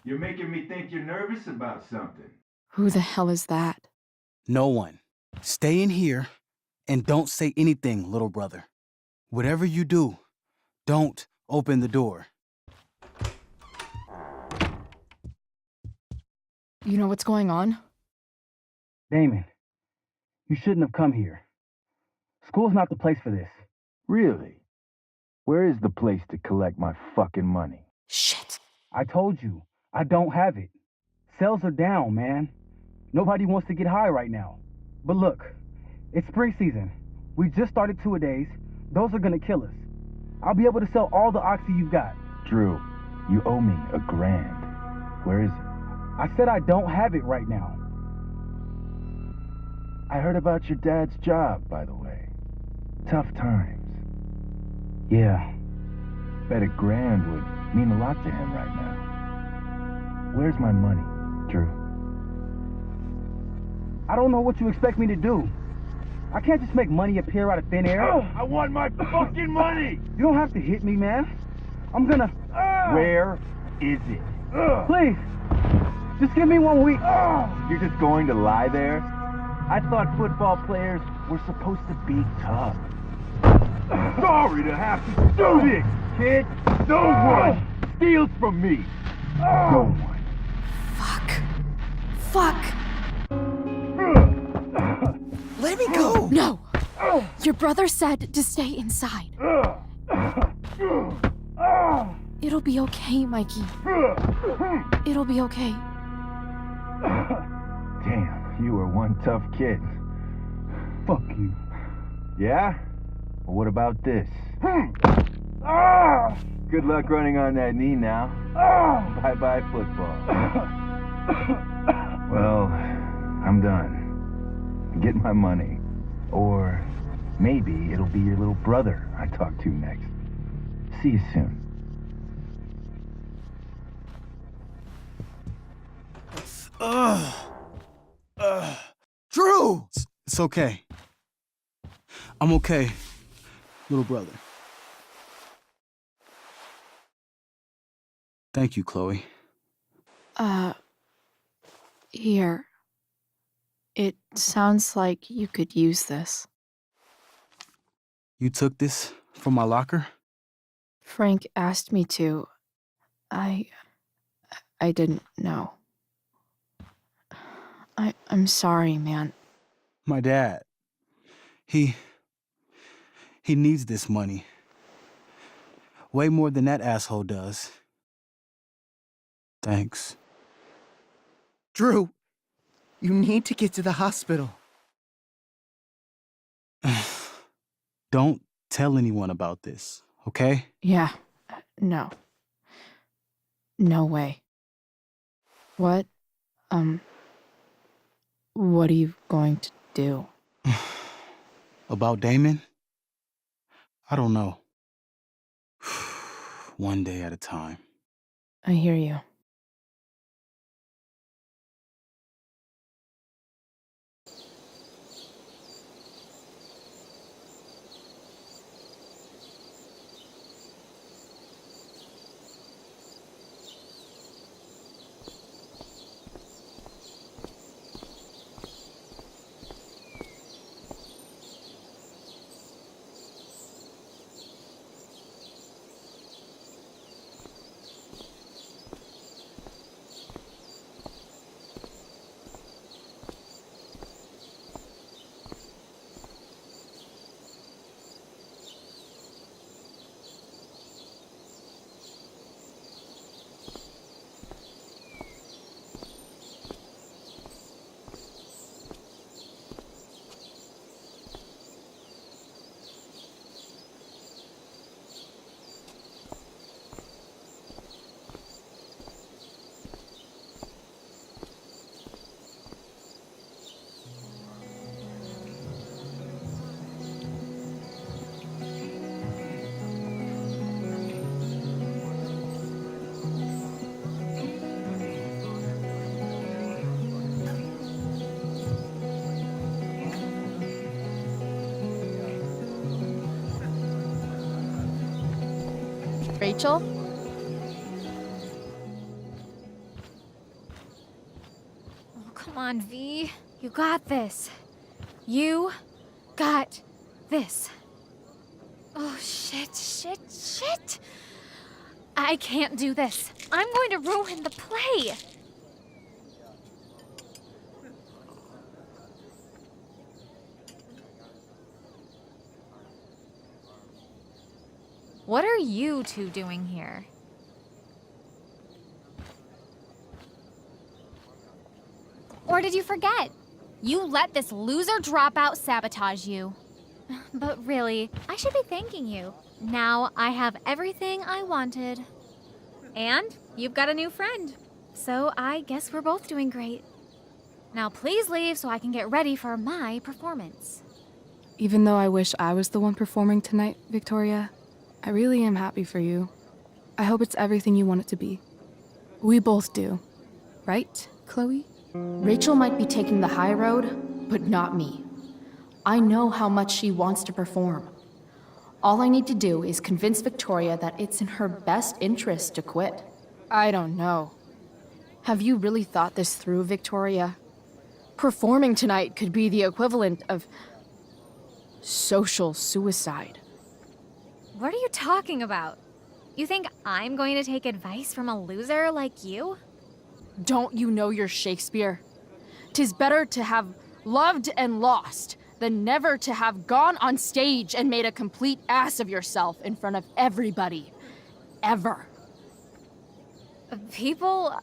You're making me think you're nervous about something. Who the hell is that? No one. Stay in here and don't say anything, little brother. Whatever you do, don't open the door. You know what's going on? Damon, you shouldn't have come here. School's not the place for this. Really? Where is the place to collect my fucking money? Shit. I told you, I don't have it. Sales are down, man. Nobody wants to get high right now. But look, it's spring season. We just started two-a-days. Those are gonna kill us. I'll be able to sell all the oxy you've got. Drew, you owe me $1,000. Where is it? I said I don't have it right now. I heard about your dad's job, by the way. Tough times. Yeah. Bet $1,000 would mean a lot to him right now. Where's my money, Drew? I don't know what you expect me to do. I can't just make money appear out of thin air. I want my fucking money! You don't have to hit me, man. I'm gonna... Where is it? Please, just give me 1 week. You're just going to lie there? I thought football players were supposed to be tough. Sorry to have to do this, kid. No one steals from me. No one. Fuck. Let me go! No! Your brother said to stay inside. It'll be okay, Mikey. It'll be okay. Damn, you were one tough kid. Fuck you. Yeah? Well, what about this? Good luck running on that knee now. Bye-bye football. Well, I'm done. Get my money. Or maybe it'll be your little brother I talk to next. See you soon. Drew! It's okay. I'm okay, little brother. Thank you, Chloe. Here. It sounds like you could use this. You took this from my locker? Frank asked me to. I didn't know. I'm sorry, man. My dad. He needs this money. Way more than that asshole does. Thanks. Drew, you need to get to the hospital. Don't tell anyone about this, okay? Yeah. No. No way. What are you going to do? About Damon? I don't know. One day at a time. I hear you. Rachel? on, V. You got this. You got this. Oh, shit. I can't do this. I'm going to ruin the play. What are you two doing here? Or did you forget? You let this loser dropout sabotage you. But really, I should be thanking you. Now I have everything I wanted. And you've got a new friend. So I guess we're both doing great. Now please leave so I can get ready for my performance. Even though I wish I was the one performing tonight, Victoria, I really am happy for you. I hope it's everything you want it to be. We both do. Right, Chloe? Rachel might be taking the high road, but not me. I know how much she wants to perform. All I need to do is convince Victoria that it's in her best interest to quit. I don't know. Have you really thought this through, Victoria? Performing tonight could be the equivalent of social suicide. What are you talking about? You think I'm going to take advice from a loser like you? Don't you know your Shakespeare? 'Tis better to have loved and lost than never to have gone on stage and made a complete ass of yourself in front of everybody. Ever. People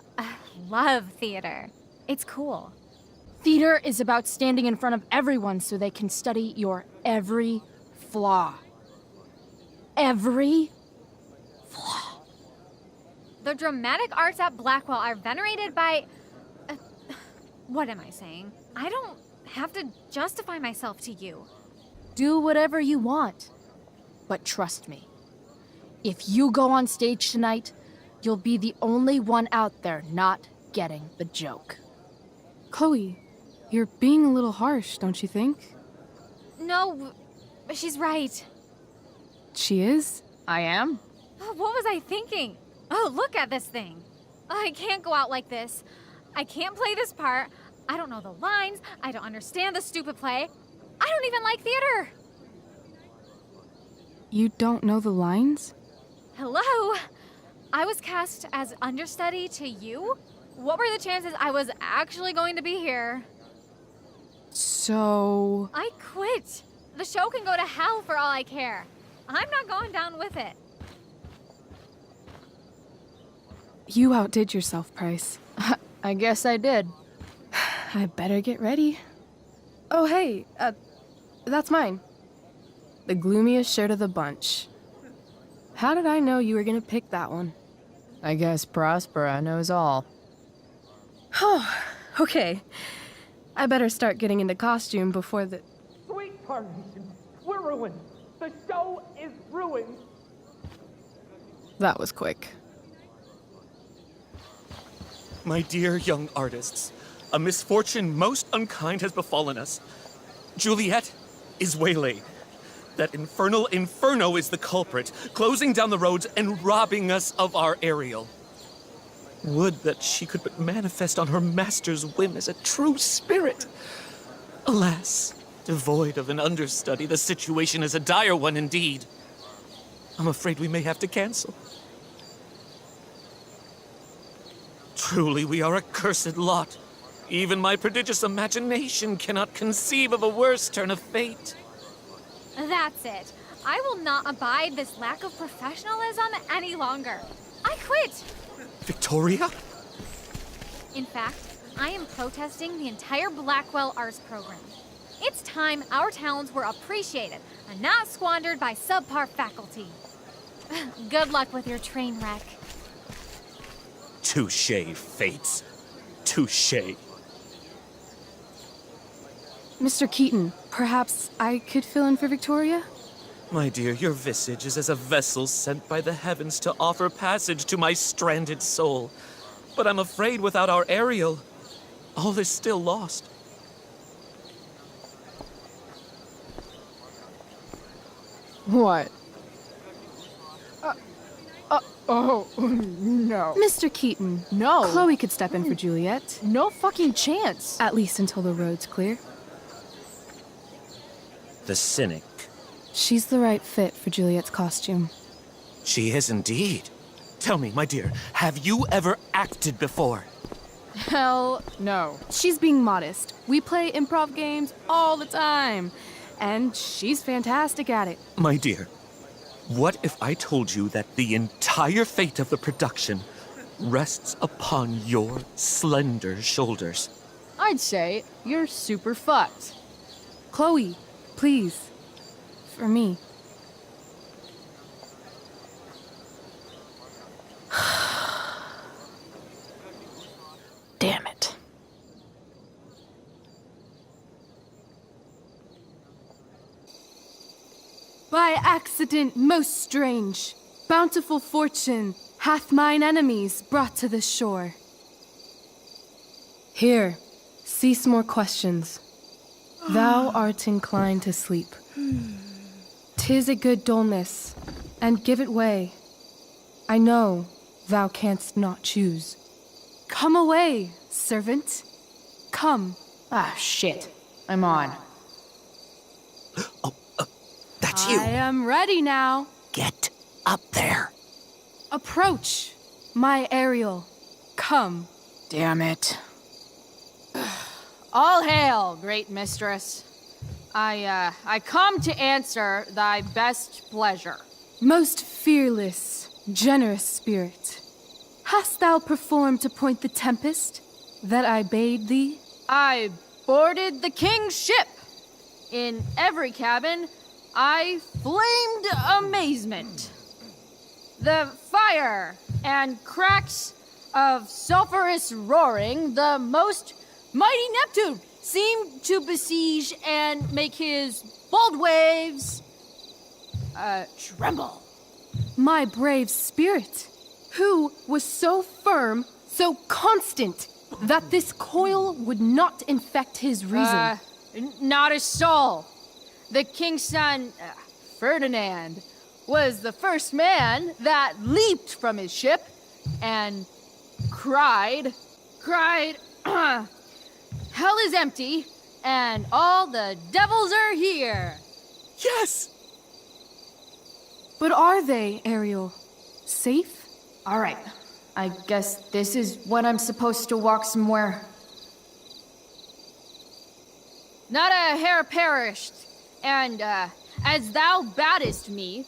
love theater. It's cool. Theater is about standing in front of everyone so they can study your every flaw. Every flaw. The dramatic arts at Blackwell are venerated by... what am I saying? I don't have to justify myself to you. Do whatever you want. But trust me, if you go on stage tonight, you'll be the only one out there not getting the joke. Chloe, you're being a little harsh, don't you think? No, she's right. She is? I am? What was I thinking? Oh, look at this thing. I can't go out like this. I can't play this part. I don't know the lines. I don't understand the stupid play. I don't even like theater. You don't know the lines? Hello? I was cast as understudy to you? What were the chances I was actually going to be here? So... I quit. The show can go to hell for all I care. I'm not going down with it. You outdid yourself, Price. I guess I did. I better get ready. Oh, hey, that's mine. The gloomiest shirt of the bunch. How did I know you were gonna pick that one? I guess Prospera knows all. Oh, okay. I better start getting into costume before the... Sweet carnation, we're ruined. The show is ruined. That was quick. My dear young artists, a misfortune most unkind has befallen us. Juliet is waylaid. That infernal Inferno is the culprit, closing down the roads and robbing us of our Ariel. Would that she could but manifest on her master's whim as a true spirit. Alas, devoid of an understudy, the situation is a dire one indeed. I'm afraid we may have to cancel. Truly, we are a cursed lot. Even my prodigious imagination cannot conceive of a worse turn of fate. That's it. I will not abide this lack of professionalism any longer. I quit! Victoria? In fact, I am protesting the entire Blackwell Arts program. It's time our talents were appreciated and not squandered by subpar faculty. Good luck with your train wreck. Touché, Fates. Touché. Mr. Keaton, perhaps I could fill in for Victoria? My dear, your visage is as a vessel sent by the heavens to offer passage to my stranded soul. But I'm afraid without our Ariel, all is still lost. What? Oh, no. Mr. Keaton. No. Chloe could step in for Juliet. No fucking chance. At least until the road's clear. The cynic. She's the right fit for Juliet's costume. She is indeed. Tell me, my dear, have you ever acted before? Hell no. She's being modest. We play improv games all the time. And she's fantastic at it. My dear, what if I told you that the entire fate of the production rests upon your slender shoulders? I'd say you're super fucked. Chloe, please. For me. Damn it. By accident most strange, bountiful fortune hath mine enemies brought to this shore. Here, cease more questions. Thou art inclined to sleep. 'Tis a good dullness, and give it way. I know thou canst not choose. Come away, servant. Come. Ah, shit. I'm on. That's you. I am ready now. Get up there. Approach, my Ariel. Come. Damn it. All hail, great mistress. I come to answer thy best pleasure. Most fearless, generous spirit, hast thou performed to point the tempest that I bade thee? I boarded the king's ship. In every cabin, I flamed amazement. The fire and cracks of sulphurous roaring, the most mighty Neptune seemed to besiege and make his bold waves tremble. My brave spirit, who was so firm, so constant, that this coil would not infect his reason. Not a soul. The king's son, Ferdinand, was the first man that leaped from his ship and cried, hell is empty and all the devils are here. Yes! But are they, Ariel? Safe? All right. I guess this is when I'm supposed to walk somewhere. Not a hair perished, and as thou badest me,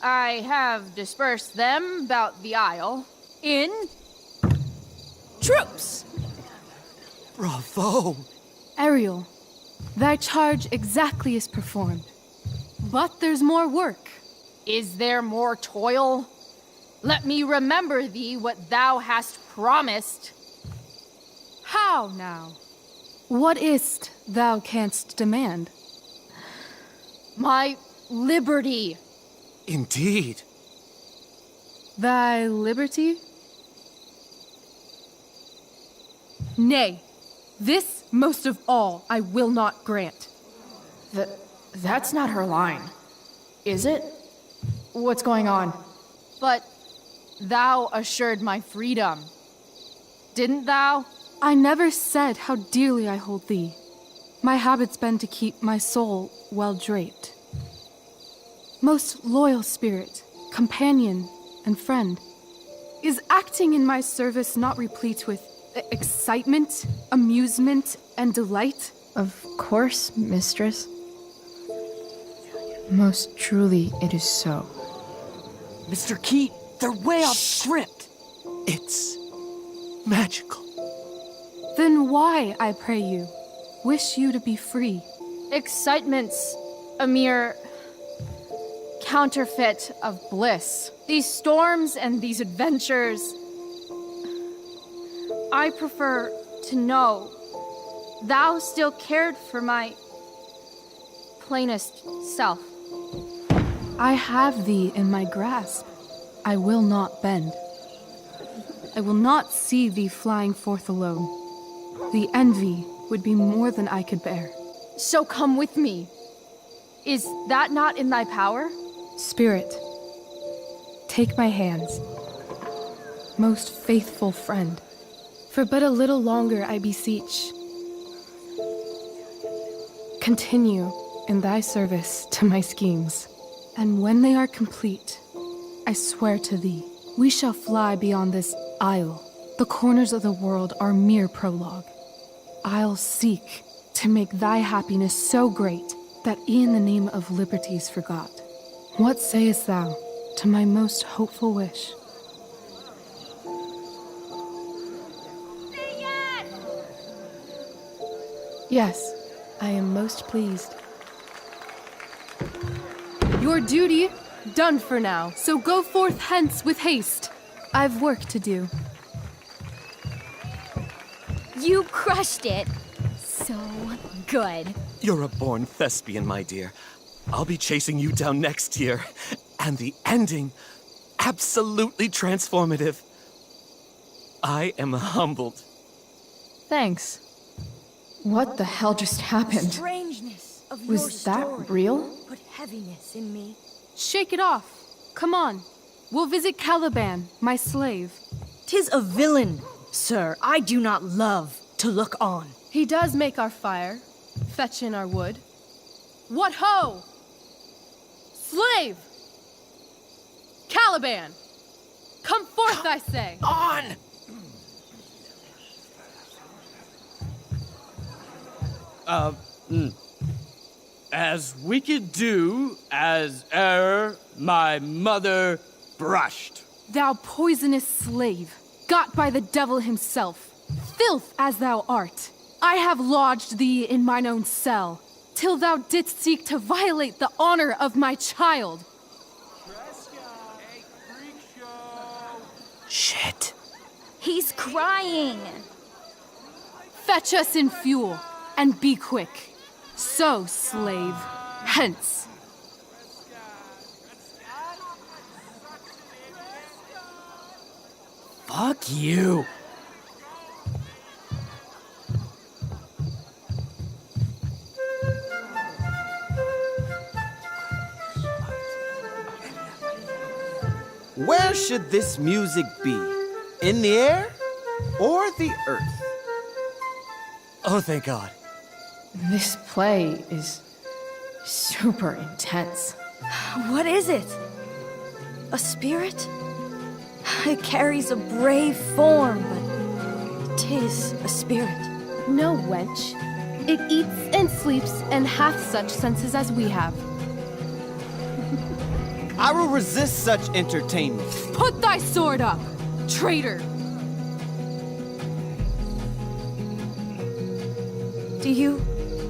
I have dispersed them about the isle in troops. Bravo! Ariel, thy charge exactly is performed. But there's more work. Is there more toil? Let me remember thee what thou hast promised. How now? What is't thou canst demand? My liberty. Indeed. Thy liberty? Nay, this most of all I will not grant. That's not her line, is it? What's going on? But thou assured my freedom, didn't thou? I never said how dearly I hold thee. My habit's been to keep my soul well draped. Most loyal spirit, companion, and friend, is acting in my service not replete with excitement, amusement, and delight? Of course, mistress. Most truly it is so. Mr. Keat, they're way off script. It's magical. Then why, I pray you, wish you to be free? Excitement's a mere counterfeit of bliss. These storms and these adventures, I prefer to know thou still cared for my plainest self. I have thee in my grasp. I will not bend. I will not see thee flying forth alone. The envy would be more than I could bear. So come with me. Is that not in thy power? Spirit, take my hands. Most faithful friend, for but a little longer I beseech. Continue in thy service to my schemes, and when they are complete, I swear to thee, we shall fly beyond this isle. The corners of the world are mere prologue. I'll seek to make thy happiness so great that e'en the name of liberty's forgot. What sayest thou to my most hopeful wish? Say yes! Yes, I am most pleased. Your duty done for now, so go forth hence with haste. I've work to do. You crushed it. So good. You're a born thespian, my dear. I'll be chasing you down next year. And the ending, absolutely transformative. I am humbled. Thanks. What the hell just happened? Strangeness of your Was that story real? Put heaviness in me. Shake it off. Come on. We'll visit Caliban, my slave. 'Tis a villain, sir, I do not love to look on. He does make our fire, fetch in our wood. What ho! Slave! Caliban! Come forth, I say! On! As wicked do as e'er my mother brushed. Thou poisonous slave, got by the devil himself, filth as thou art, I have lodged thee in mine own cell, till thou didst seek to violate the honor of my child. Shit. He's crying. Fetch us in fuel, and be quick. So, slave, hence. Fuck you. Where should this music be? In the air or the earth? Oh, thank God. This play is super intense. What is it? A spirit? It carries a brave form, but 'tis a spirit. No, wench. It eats and sleeps and hath such senses as we have. I will resist such entertainment. Put thy sword up, traitor! Do you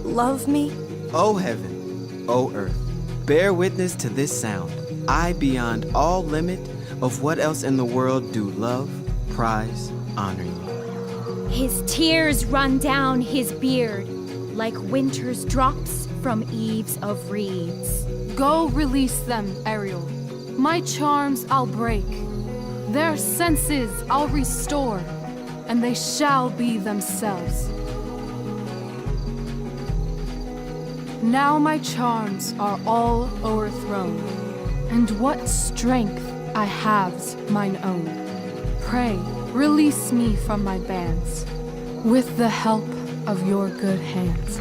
love me? O heaven, O earth, bear witness to this sound. I, beyond all limit of what else in the world, do love, prize, honor you. His tears run down his beard like winter's drops from eaves of reeds. Go release them, Ariel. My charms I'll break. Their senses I'll restore, and they shall be themselves. Now my charms are all o'erthrown, and what strength I have's mine own. Pray, release me from my bands, with the help of your good hands.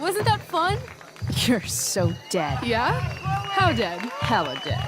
Wasn't that fun? You're so dead. Yeah? How dead? Hella dead.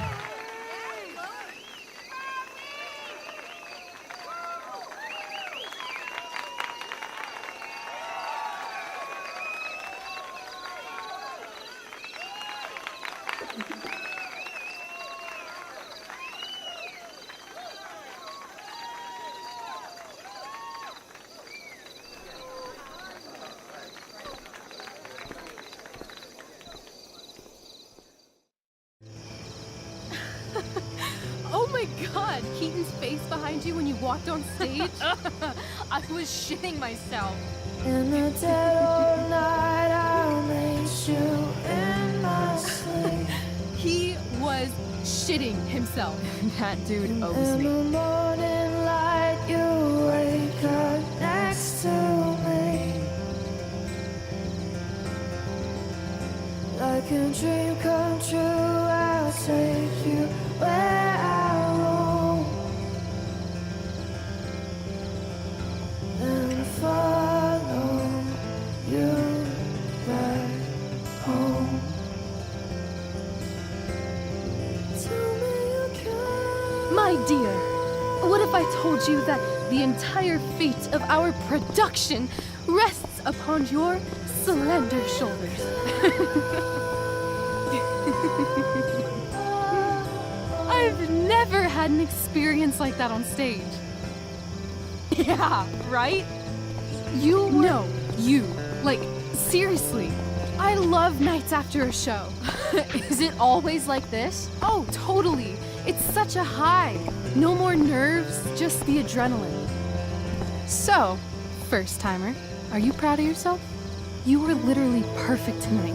Oh my god, Keaton's face behind you when you walked on stage? I was shitting myself. In the dead of night, I'll meet you in my sleep. He was shitting himself. That dude owes In me. the morning light, you wake up next to me. Like a dream come true, I'll take you where I roam. And follow you back home. Tell me you can. My dear, what if I told you that the entire fate of our production rests upon your slender shoulders? I've never had an experience like that on stage. Yeah, right? You were... No, you. Like, seriously. I love nights after a show. Is it always like this? Oh, totally. It's such a high. No more nerves, just the adrenaline. So, first timer, are you proud of yourself? You were literally perfect tonight.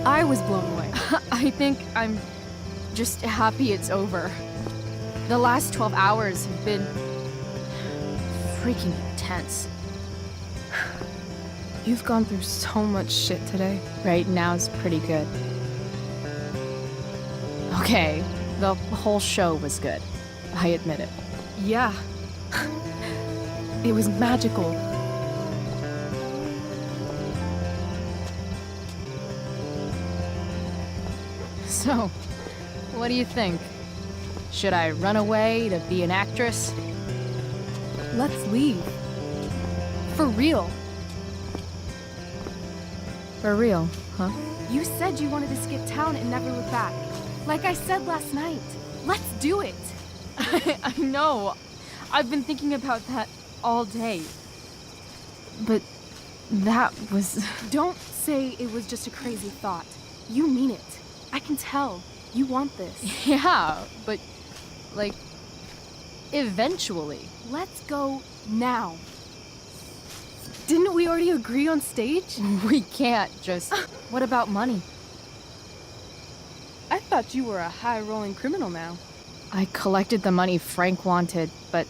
I was blown away. I think I'm just happy it's over. The last 12 hours have been freaking intense. You've gone through so much shit today. Right now's pretty good. Okay, the whole show was good. I admit it. Yeah. It was magical. So, what do you think? Should I run away to be an actress? Let's leave. For real. For real, huh? You said you wanted to skip town and never look back. Like I said last night. Let's do it. I know. I've been thinking about that all day. But that was... Don't say it was just a crazy thought. You mean it. I can tell. You want this. Yeah, but, like, eventually. Let's go now. Didn't we already agree on stage? We can't just... What about money? I thought you were a high-rolling criminal now. I collected the money Frank wanted, but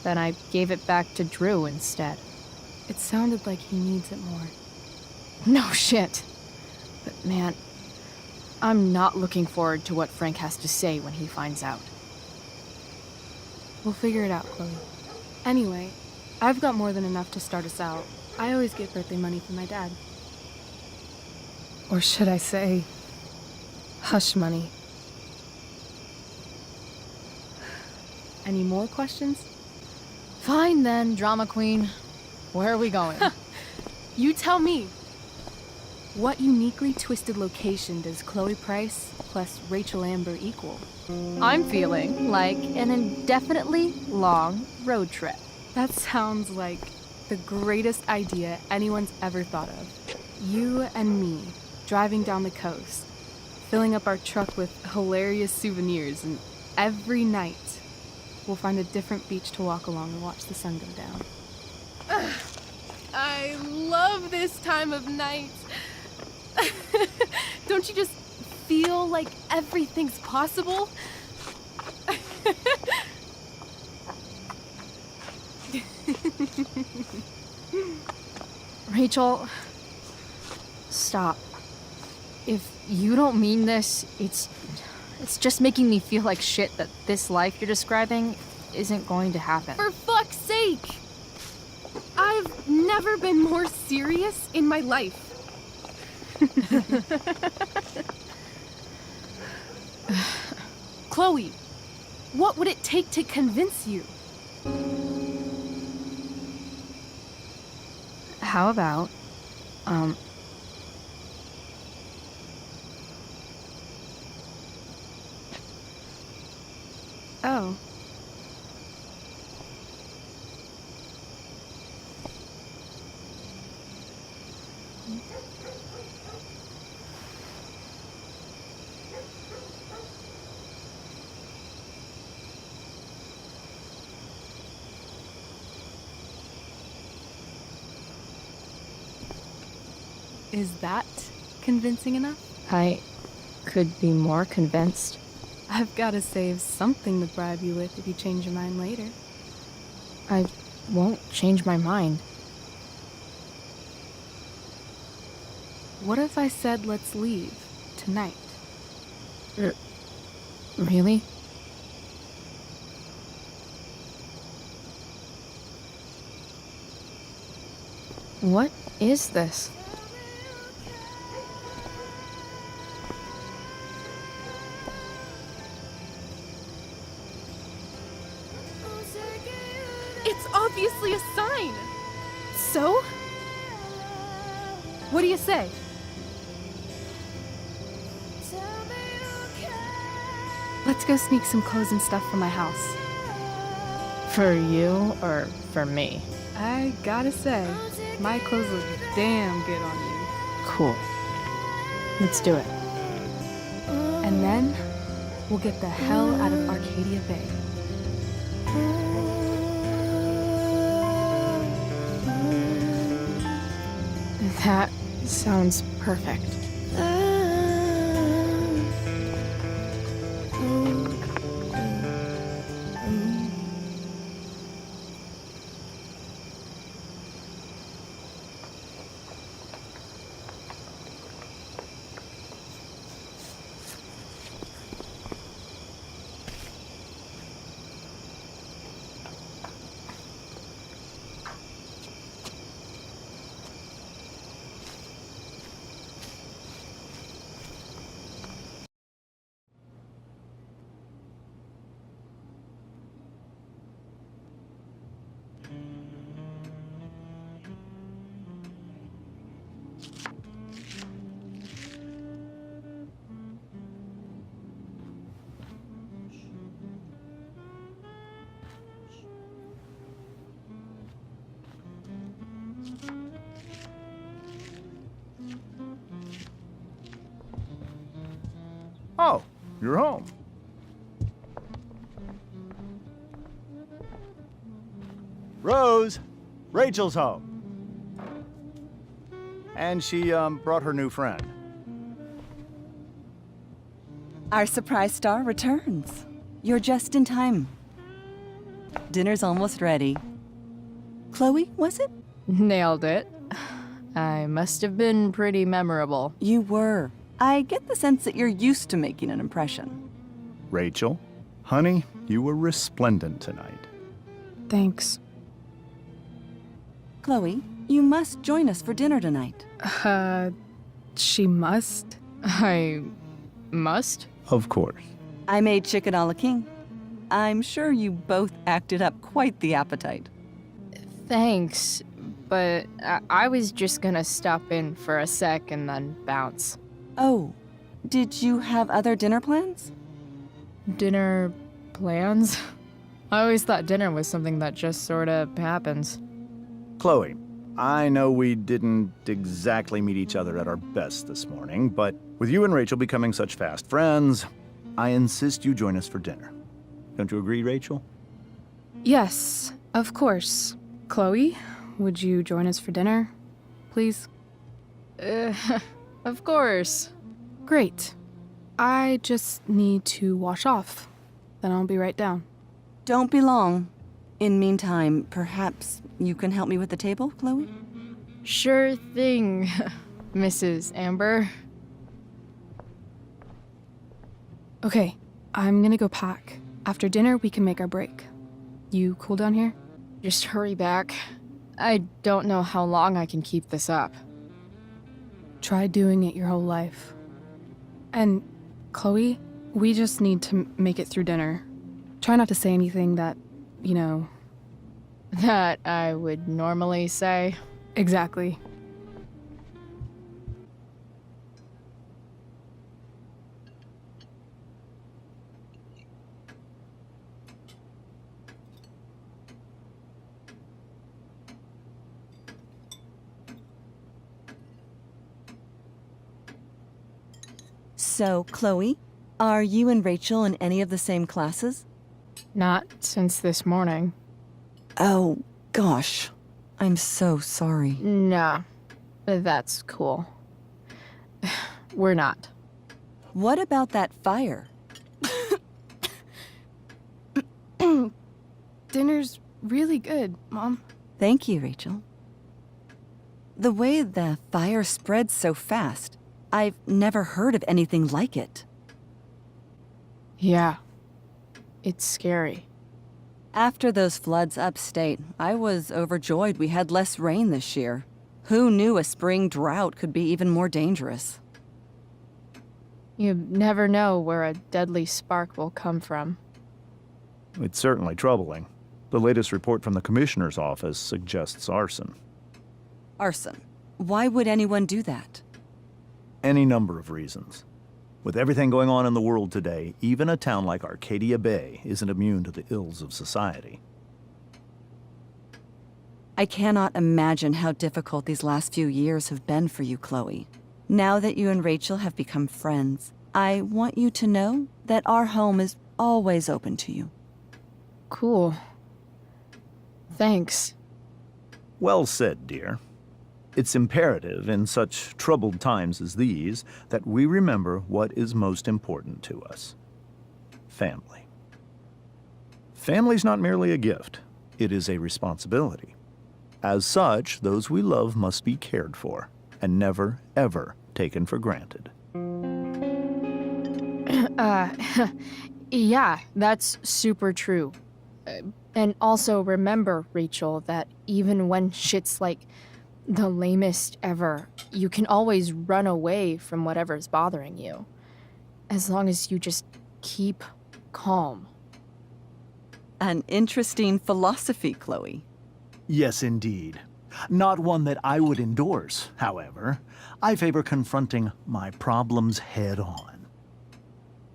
then I gave it back to Drew instead. It sounded like he needs it more. No shit. But man, I'm not looking forward to what Frank has to say when he finds out. We'll figure it out, Chloe. Anyway, I've got more than enough to start us out. I always get birthday money from my dad. Or should I say, hush money. Any more questions? Fine then, drama queen. Where are we going? You tell me. What uniquely twisted location does Chloe Price plus Rachel Amber equal? I'm feeling like an indefinitely long road trip. That sounds like the greatest idea anyone's ever thought of. You and me, driving down the coast, filling up our truck with hilarious souvenirs, and every night we'll find a different beach to walk along and watch the sun go down. I love this time of night. Don't you just feel like everything's possible? Rachel, stop. If you don't mean this, it's just making me feel like shit that this life you're describing isn't going to happen. For fuck's sake! I've never been more serious in my life. Chloe, what would it take to convince you? How about, Is that convincing enough? I could be more convinced. I've got to save something to bribe you with if you change your mind later. I won't change my mind. What if I said let's leave tonight? Really? What is this? It's obviously a sign! So? What do you say? Let's go sneak some clothes and stuff from my house. For you or for me? I gotta say, my clothes look damn good on you. Cool. Let's do it. And then, we'll get the hell out of Arcadia Bay. That sounds perfect. Oh, you're home. Rose, Rachel's home. And she, brought her new friend. Our surprise star returns. You're just in time. Dinner's almost ready. Chloe, was it? Nailed it. I must have been pretty memorable. You were. I get the sense that you're used to making an impression. Rachel, honey, you were resplendent tonight. Thanks. Chloe, you must join us for dinner tonight. She must? I must? Of course. I made chicken a la king. I'm sure you both acted up quite the appetite. Thanks, but I was just gonna stop in for a sec and then bounce. Oh, did you have other dinner plans? Dinner plans? I always thought dinner was something that just sorta happens. Chloe, I know we didn't exactly meet each other at our best this morning, but with you and Rachel becoming such fast friends, I insist you join us for dinner. Don't you agree, Rachel? Yes, of course. Chloe, would you join us for dinner, please? Of course. Great. I just need to wash off. Then I'll be right down. Don't be long. In meantime, perhaps you can help me with the table, Chloe? Sure thing, Mrs. Amber. Okay, I'm gonna go pack. After dinner, we can make our break. You cool down here? Just hurry back. I don't know how long I can keep this up. Try doing it your whole life. And, Chloe, we just need to make it through dinner. Try not to say anything that, you know... That I would normally say. Exactly. So, Chloe, are you and Rachel in any of the same classes? Not since this morning. Oh, gosh. I'm so sorry. Nah, that's cool. We're not. What about that fire? Dinner's really good, Mom. Thank you, Rachel. The way the fire spread so fast, I've never heard of anything like it. Yeah. It's scary. After those floods upstate, I was overjoyed we had less rain this year. Who knew a spring drought could be even more dangerous? You never know where a deadly spark will come from. It's certainly troubling. The latest report from the Commissioner's office suggests arson. Arson? Why would anyone do that? Any number of reasons. With everything going on in the world today, even a town like Arcadia Bay isn't immune to the ills of society. I cannot imagine how difficult these last few years have been for you, Chloe. Now that you and Rachel have become friends, I want you to know that our home is always open to you. Cool. Thanks. Well said, dear. It's imperative in such troubled times as these that we remember what is most important to us. Family. Family's not merely a gift, it is a responsibility. As such, those we love must be cared for and never, ever taken for granted. Yeah, that's super true. And also remember, Rachel, that even when shit's like the lamest ever, you can always run away from whatever's bothering you. As long as you just keep calm. An interesting philosophy, Chloe. Yes, indeed. Not one that I would endorse, however. I favor confronting my problems head on.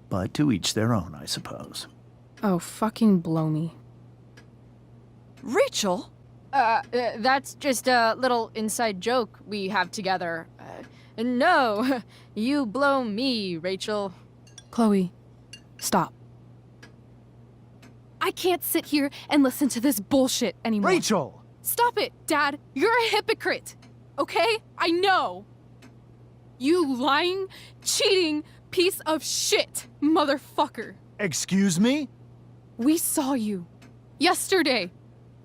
But to each their own, I suppose. Oh, fucking blow me. Rachel? That's just a little inside joke we have together. No, you blow me, Rachel. Chloe, stop. I can't sit here and listen to this bullshit anymore. Rachel! Stop it, Dad. You're a hypocrite. Okay? I know. You lying, cheating piece of shit, motherfucker. Excuse me? We saw you yesterday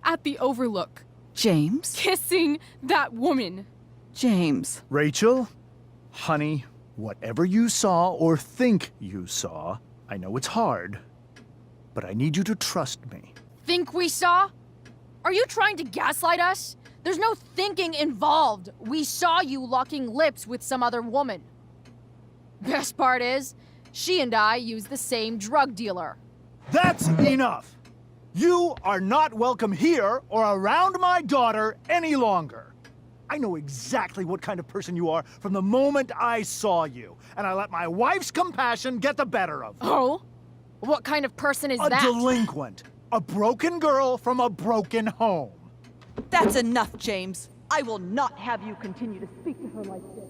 at the Overlook. James? Kissing that woman. James. Rachel? Honey, whatever you saw or think you saw, I know it's hard, but I need you to trust me. Think we saw? Are you trying to gaslight us? There's no thinking involved. We saw you locking lips with some other woman. Best part is, she and I use the same drug dealer. That's enough! You are not welcome here or around my daughter any longer. I know exactly what kind of person you are from the moment I saw you, and I let my wife's compassion get the better of me. Oh? What kind of person is that? A delinquent. A broken girl from a broken home. That's enough, James. I will not have you continue to speak to her like this.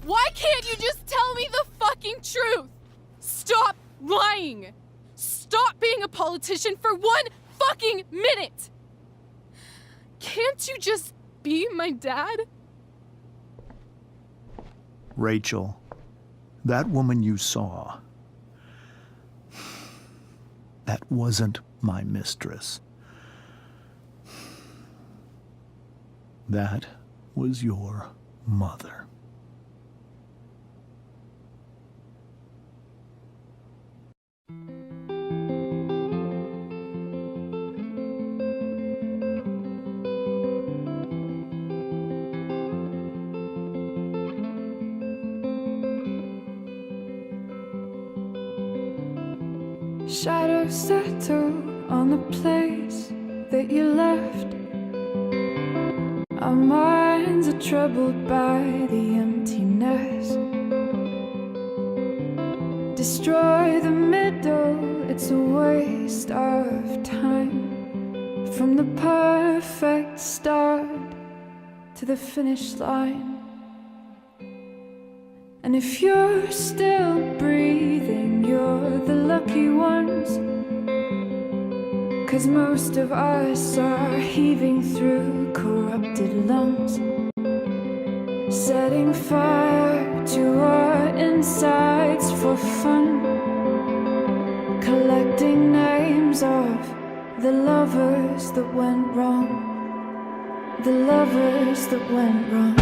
Why can't you just tell me the fucking truth? Stop lying. Stop being a politician for 1 fucking minute. Can't you just be my dad? Rachel, that woman you saw, that wasn't my mistress. That was your mother. Shadows settle on the place that you left. Our minds are troubled by the emptiness. Destroy the middle, it's a waste. waste of time, from the perfect start to the finish line. And if you're still breathing, you're the lucky ones, 'cause most of us are heaving through corrupted lungs, setting fire to our insides for fun, collecting names of the lovers that went wrong, the lovers that went wrong.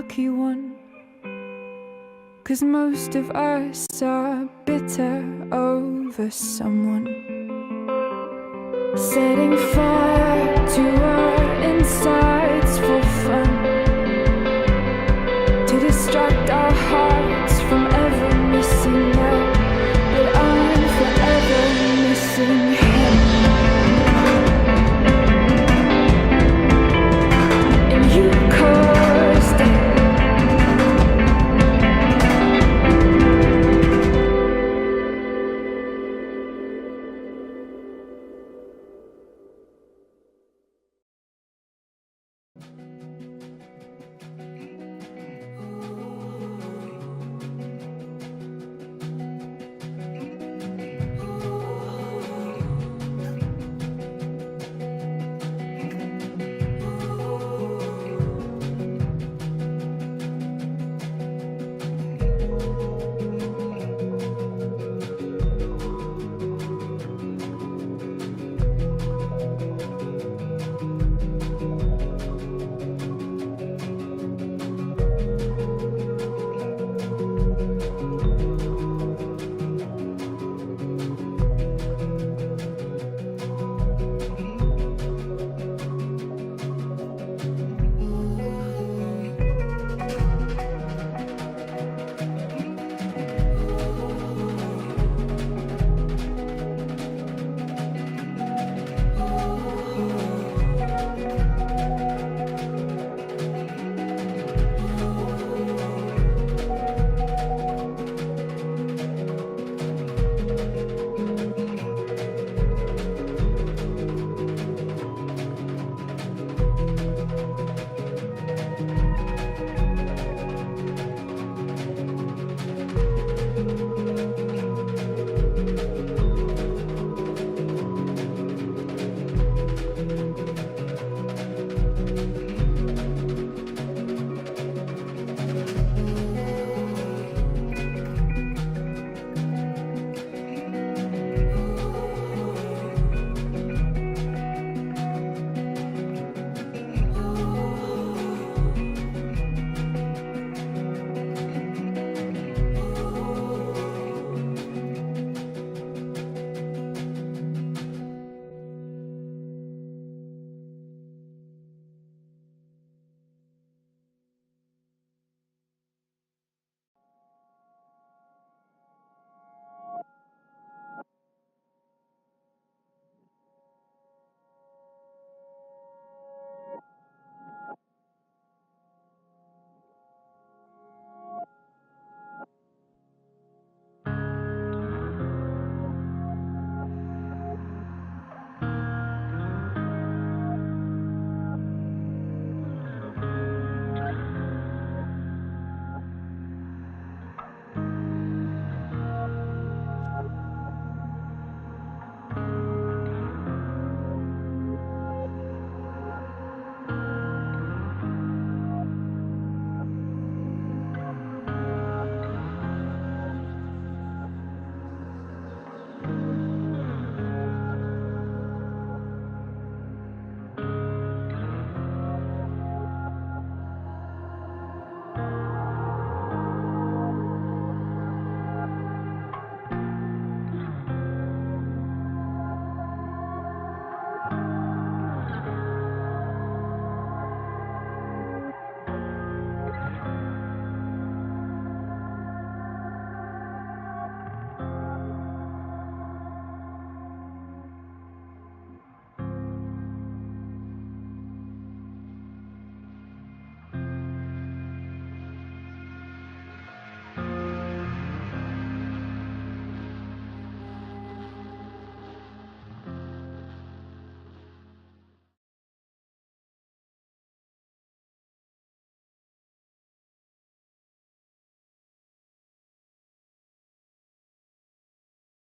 Lucky one, 'cause most of us are bitter over someone, setting fire to our